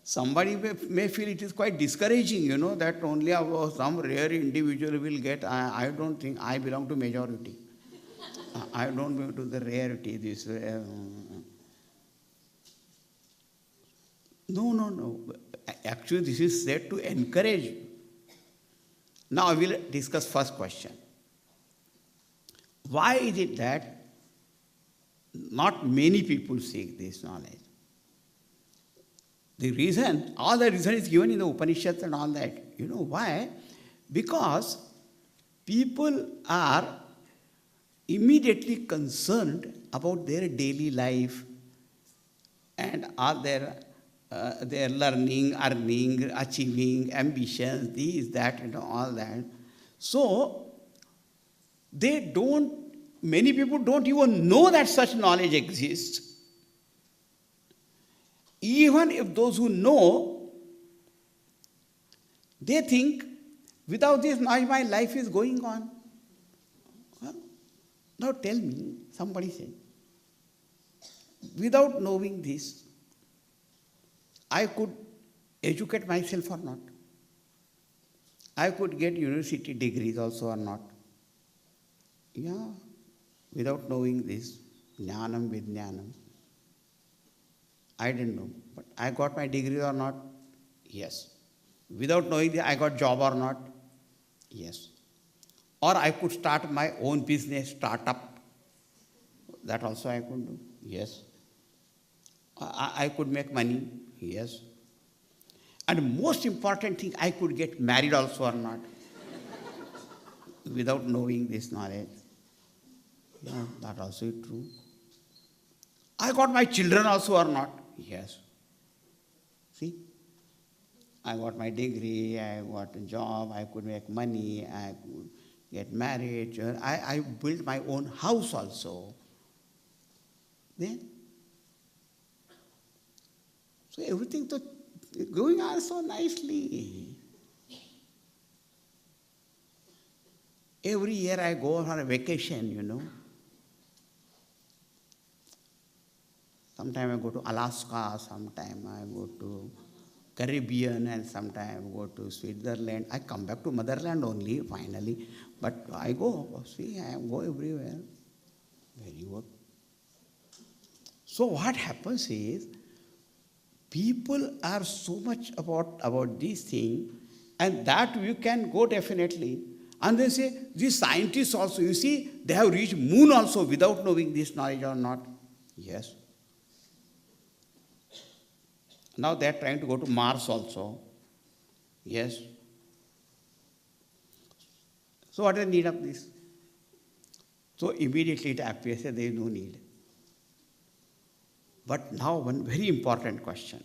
Somebody may feel it is quite discouraging, that only some rare individual will get. I don't think I belong to majority. I don't belong to the rarity. No. Actually, this is said to encourage you. Now, I will discuss first question. Why is it that not many people seek this knowledge? All the reason is given in the Upanishads and all that. You know why? Because people are immediately concerned about their daily life and all their learning, earning, achieving, ambitions, this, that, all that. So, many people don't even know that such knowledge exists. Even if those who know, they think, without this knowledge, my life is going on. Now tell me, somebody said, without knowing this, I could educate myself or not. I could get university degrees also or not. Yeah, without knowing this Jnanam Vijnanam. I didn't know, but I got my degree or not? Yes. Without knowing I got job or not? Yes. Or I could start my own business, startup. That also I could do. Yes. I could make money. Yes. And most important thing, I could get married also or not. Without knowing this knowledge. Yeah, that also is true. I got my children also or not? Yes. See? I got my degree, I got a job, I could make money, I could get married. I built my own house also. Then, so everything to going on so nicely. Every year I go on a vacation, you know. Sometimes I go to Alaska, sometimes I go to Caribbean, and sometimes I go to Switzerland. I come back to motherland only, finally. But I go, see, I go everywhere. Very good. So what happens is, people are so much about this thing, and that you can go definitely. And they say, these scientists also, you see, they have reached moon also without knowing this knowledge or not. Yes. Now they are trying to go to Mars also. Yes. So what is the need of this? So immediately it appears that there is no need. But now one very important question.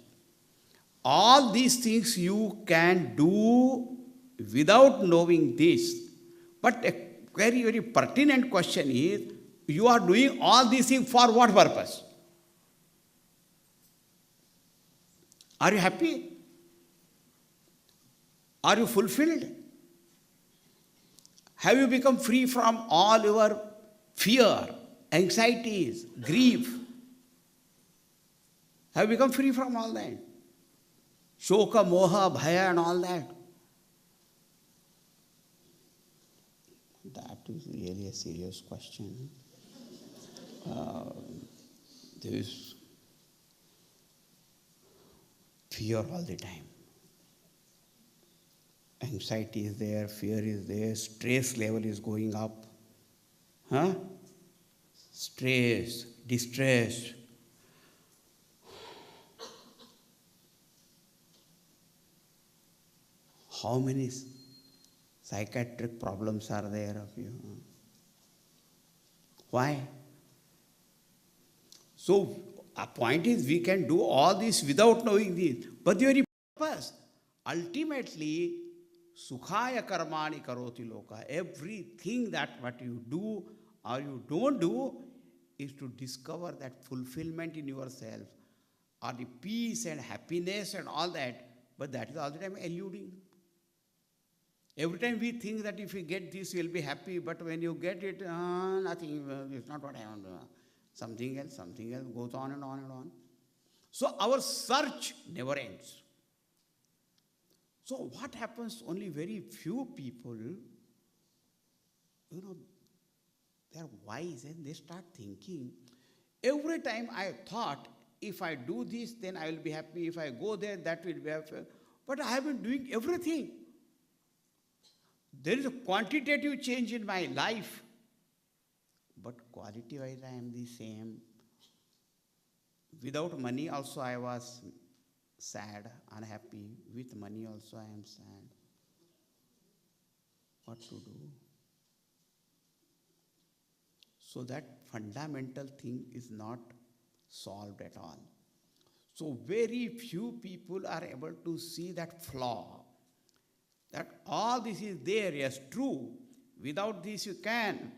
All these things you can do without knowing this. But a very, very pertinent question is, you are doing all these things for what purpose? Are you happy? Are you fulfilled? Have you become free from all your fear, anxieties, grief? Have you become free from all that? Shoka, moha, bhaya and all that. That is really a serious question. There is fear all the time. Anxiety is there, fear is there, stress level is going up. Stress, distress. How many psychiatric problems are there of you? Why? So, a point is, we can do all this without knowing this. But the very purpose, ultimately, sukhaya karmani karoti loka. Everything that what you do or you don't do is to discover that fulfillment in yourself, or the peace and happiness and all that. But that is all the time eluding. Every time we think that if we get this, we'll be happy. But when you get it, nothing, it's not what I want. Something else goes on and on and on. So our search never ends. So what happens, only very few people, they are wise and they start thinking. Every time I thought, if I do this, then I will be happy. If I go there, that will be happy. But I have been doing everything. There is a quantitative change in my life. But quality-wise, I am the same. Without money also I was sad, unhappy. With money also I am sad. What to do? So that fundamental thing is not solved at all. So very few people are able to see that flaw. That all this is there, yes, true. Without this you can.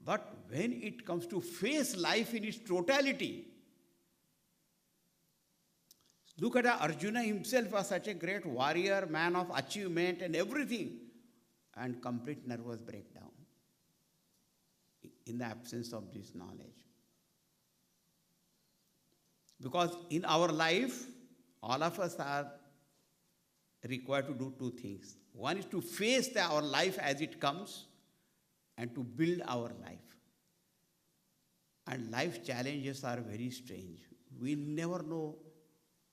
But when it comes to face life in its totality, look at Arjuna himself was such a great warrior, man of achievement and everything, and complete nervous breakdown in the absence of this knowledge. Because in our life, all of us are required to do two things. One is to face our life as it comes and to build our life. And life challenges are very strange. We never know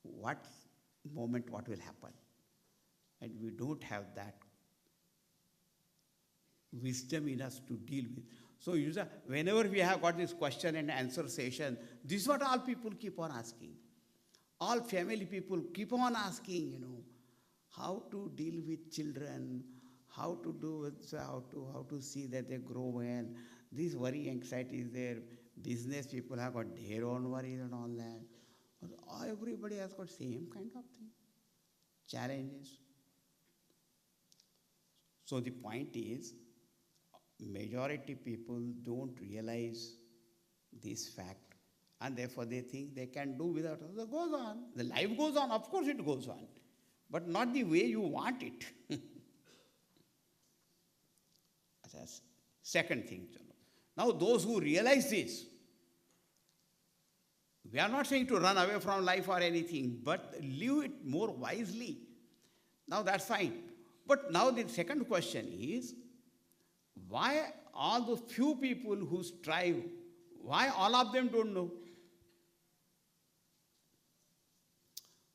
what moment what will happen. And we don't have that wisdom in us to deal with. So whenever we have got this question and answer session, this is what all people keep on asking. All family people keep on asking, how to deal with children, how to do it, how to see that they grow well. This worry, anxiety is there. Business people have got their own worries and all that. Everybody has got same kind of thing, challenges. So the point is, majority people don't realize this fact, and therefore they think they can do without us. It goes on. The life goes on. Of course it goes on, but not the way you want it. That's second thing. Now those who realize this, we are not saying to run away from life or anything, but live it more wisely. Now that's fine. But now the second question is, why all those few people who strive, why all of them don't know?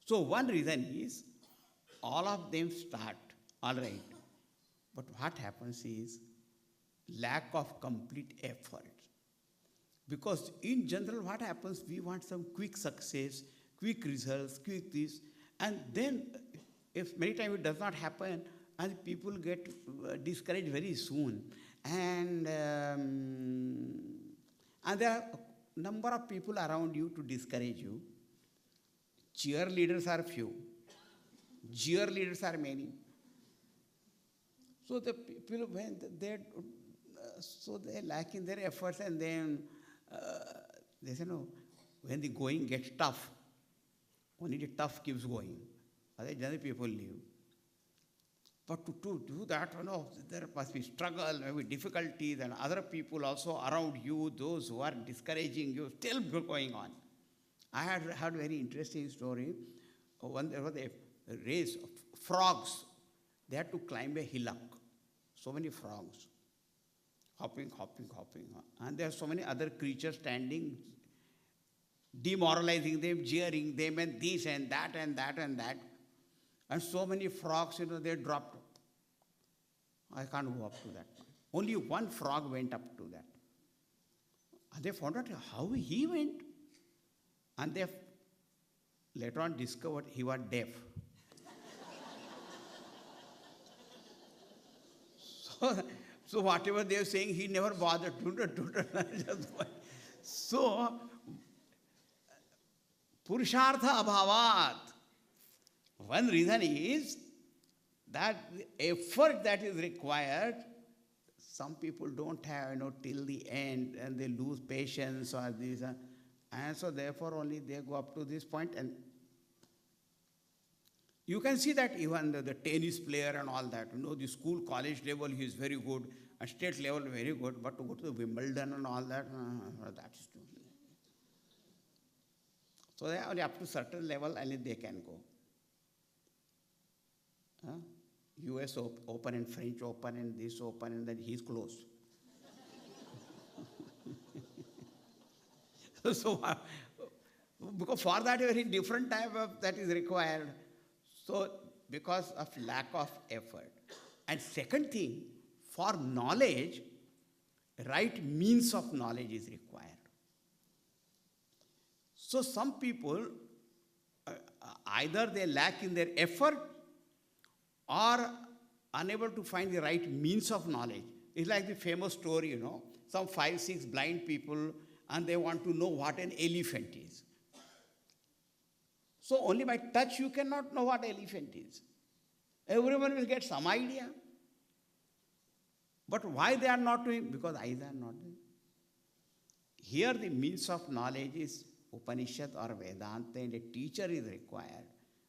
So one reason is, all of them start, all right. But what happens is, lack of complete effort. Because in general, what happens, we want some quick success, quick results, quick this, and then if many times it does not happen, and people get discouraged very soon. And there are a number of people around you to discourage you. Cheerleaders are few. Cheerleaders are many. So the people, when they lack in their efforts, and then they say, no, when the going gets tough, only the tough keeps going. Otherwise, people leave. But to do that, there must be struggle, maybe difficulties, and other people also around you, those who are discouraging you, still going on. I had heard a very interesting story. There was a race of frogs. They had to climb a hillock. So many frogs, hopping. And there are so many other creatures standing, demoralizing them, jeering them, and this and that and that and that. And so many frogs, they dropped. I can't go up to that. Only one frog went up to that. And they found out how he went. And they later on discovered he was deaf. So whatever they were saying, he never bothered. So, Purushartha abhavat. One reason is that the effort that is required, some people don't have, till the end, and they lose patience or this. And so therefore only they go up to this point. And you can see that even the tennis player and all that, the school, college level, he is very good, and state level, very good, but to go to the Wimbledon and all that, that's too. So they are only up to certain level, and they can go. US Open and French Open and this Open, and then he's closed. So, because for that a very different type of that is required. So, because of lack of effort. And second thing, for knowledge, right means of knowledge is required. So some people, either they lack in their effort or unable to find the right means of knowledge. It's like the famous story, some 5, 6 blind people, and they want to know what an elephant is. So only by touch you cannot know what elephant is. Everyone will get some idea. But why they are not doing? Because eyes are not doing. Here the means of knowledge is Upanishad or Vedanta, and a teacher is required.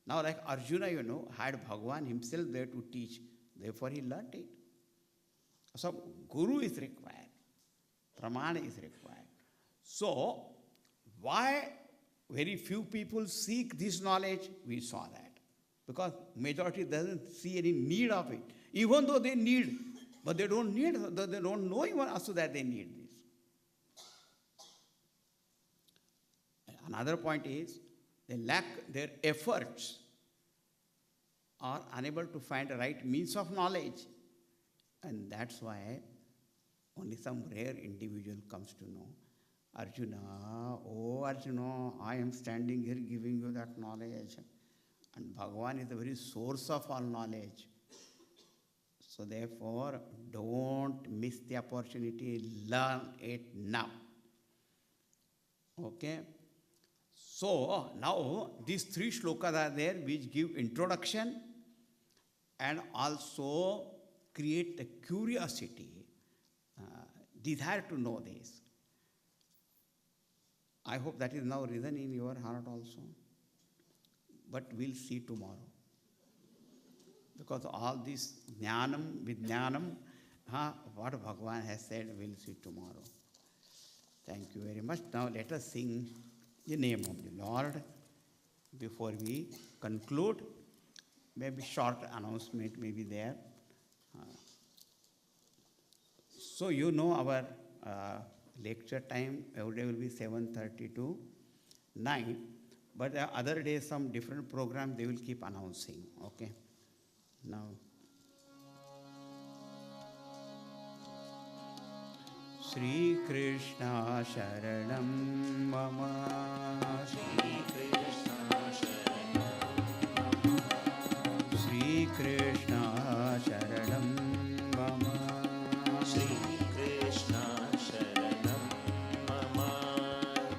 Now like Arjuna, had Bhagavan himself there to teach. Therefore he learnt it. So Guru is required. Pramana is required. So why very few people seek this knowledge? We saw that. Because majority doesn't see any need of it. Even though they need, but they don't need, they don't know even also that they need this. Another point is they lack their efforts, are unable to find the right means of knowledge. And that's why only some rare individual comes to know. Arjuna, oh Arjuna, I am standing here giving you that knowledge. And Bhagavan is the very source of all knowledge. So therefore, don't miss the opportunity, learn it now. Okay? So now these three shlokas are there which give introduction and also create the curiosity, desire to know this. I hope that is now risen in your heart also. But we'll see tomorrow. Because all this jnanam, vijnanam, what Bhagavan has said, we'll see tomorrow. Thank you very much. Now let us sing the name of the Lord before we conclude. Maybe short announcement may be there. So you know our lecture time every day will be 7:30 to 9. But the other day some different program they will keep announcing. Okay. Now. Shri Krishna Sharanam Mama. Shri Krishna Sharanam Mama. Shri Krishna Sharanam Mama. Shri Krishna Sharanam Mama.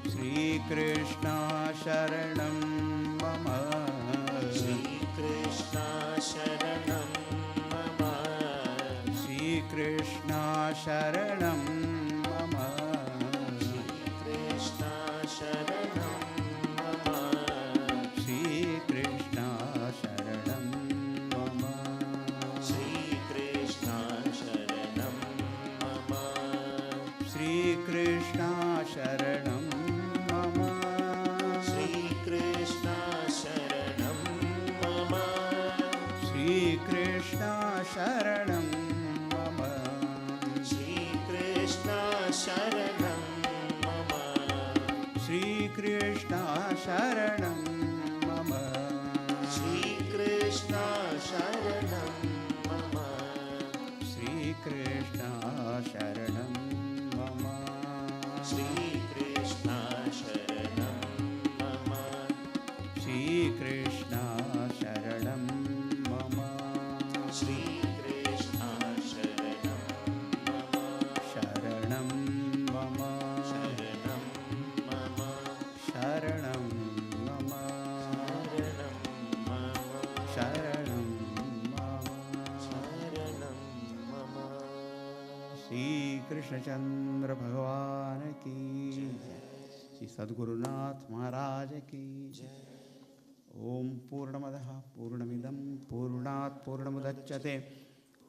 Shri Krishna Sharanam Mama. Shri Krishna Sharanam Mama. Shri Krishna Sharanam. Krishnachandra भगवान की श्री सद्गुरुनाथ महाराज की ओम पूर्णमदः पूर्णमिदं पूर्णात् पूर्णमुदच्यते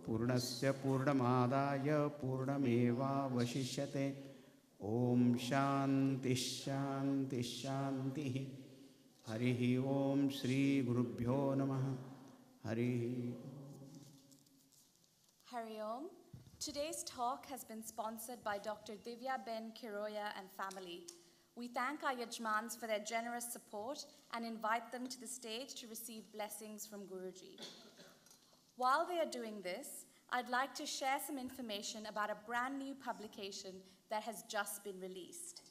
पूर्णस्य पूर्णमादाय पूर्णमेवावशिष्यते ओम शांति शांति शांति हरिः ओम श्री गुरुभ्यो नमः हरिः Hari Om. Today's talk has been sponsored by Dr. Divya Ben Kiroya and family. We thank our Yajmans for their generous support and invite them to the stage to receive blessings from Guruji. While they are doing this, I'd like to share some information about a brand new publication that has just been released.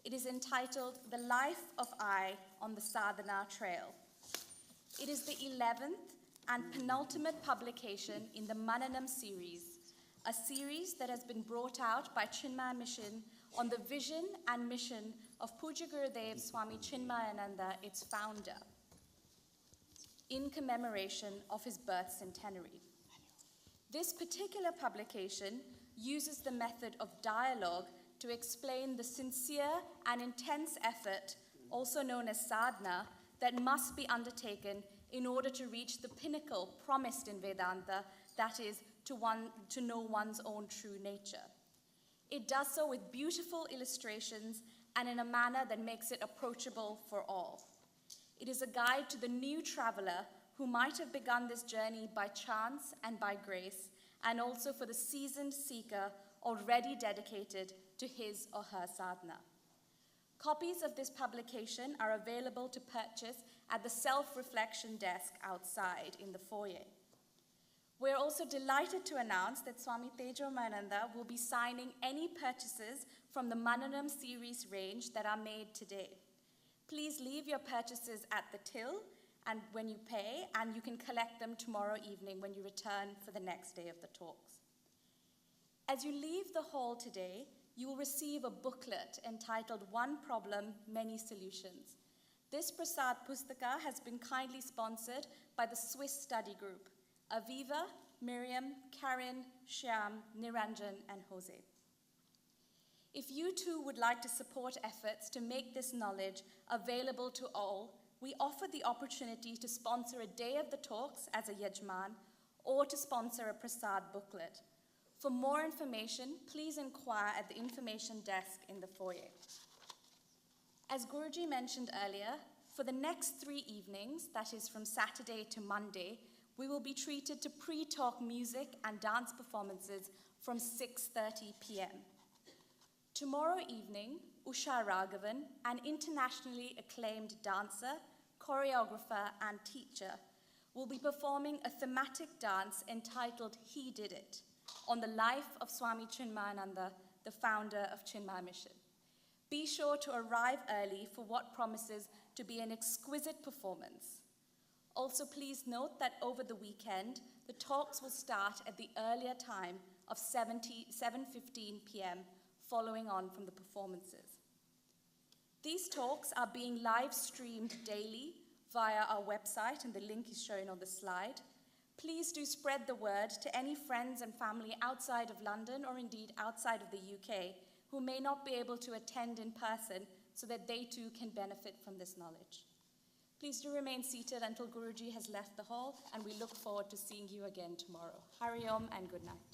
It is entitled The Life of I on the Sadhana Trail. It is the 11th and penultimate publication in the Mananam series, a series that has been brought out by Chinmaya Mission on the vision and mission of Puja Gurudev Swami Chinmayananda, its founder, in commemoration of his birth centenary. This particular publication uses the method of dialogue to explain the sincere and intense effort, also known as sadhana, that must be undertaken in order to reach the pinnacle promised in Vedanta, that is, to know one's own true nature. It does so with beautiful illustrations and in a manner that makes it approachable for all. It is a guide to the new traveler who might have begun this journey by chance and by grace, and also for the seasoned seeker already dedicated to his or her sadhana. Copies of this publication are available to purchase at the self-reflection desk outside in the foyer. We're also delighted to announce that Swami Tejomayananda will be signing any purchases from the Mananam series range that are made today. Please leave your purchases at the till and when you pay, and you can collect them tomorrow evening when you return for the next day of the talks. As you leave the hall today, you will receive a booklet entitled One Problem, Many Solutions. This Prasad Pustaka has been kindly sponsored by the Swiss study group, Aviva, Miriam, Karin, Shyam, Niranjan, and Jose. If you too would like to support efforts to make this knowledge available to all, we offer the opportunity to sponsor a day of the talks as a Yajman or to sponsor a Prasad booklet. For more information, please inquire at the information desk in the foyer. As Guruji mentioned earlier, for the next 3 evenings, that is from Saturday to Monday, we will be treated to pre-talk music and dance performances from 6:30 p.m. Tomorrow evening, Usha Raghavan, an internationally acclaimed dancer, choreographer, and teacher, will be performing a thematic dance entitled He Did It, on the life of Swami Chinmayananda, the founder of Chinmaya Mission. Be sure to arrive early for what promises to be an exquisite performance. Also, please note that over the weekend, the talks will start at the earlier time of 7:15 p.m., following on from the performances. These talks are being live streamed daily via our website, and the link is shown on the slide. Please do spread the word to any friends and family outside of London or indeed outside of the UK who may not be able to attend in person so that they too can benefit from this knowledge. Please do remain seated until Guruji has left the hall, and we look forward to seeing you again tomorrow. Hari Om and good night.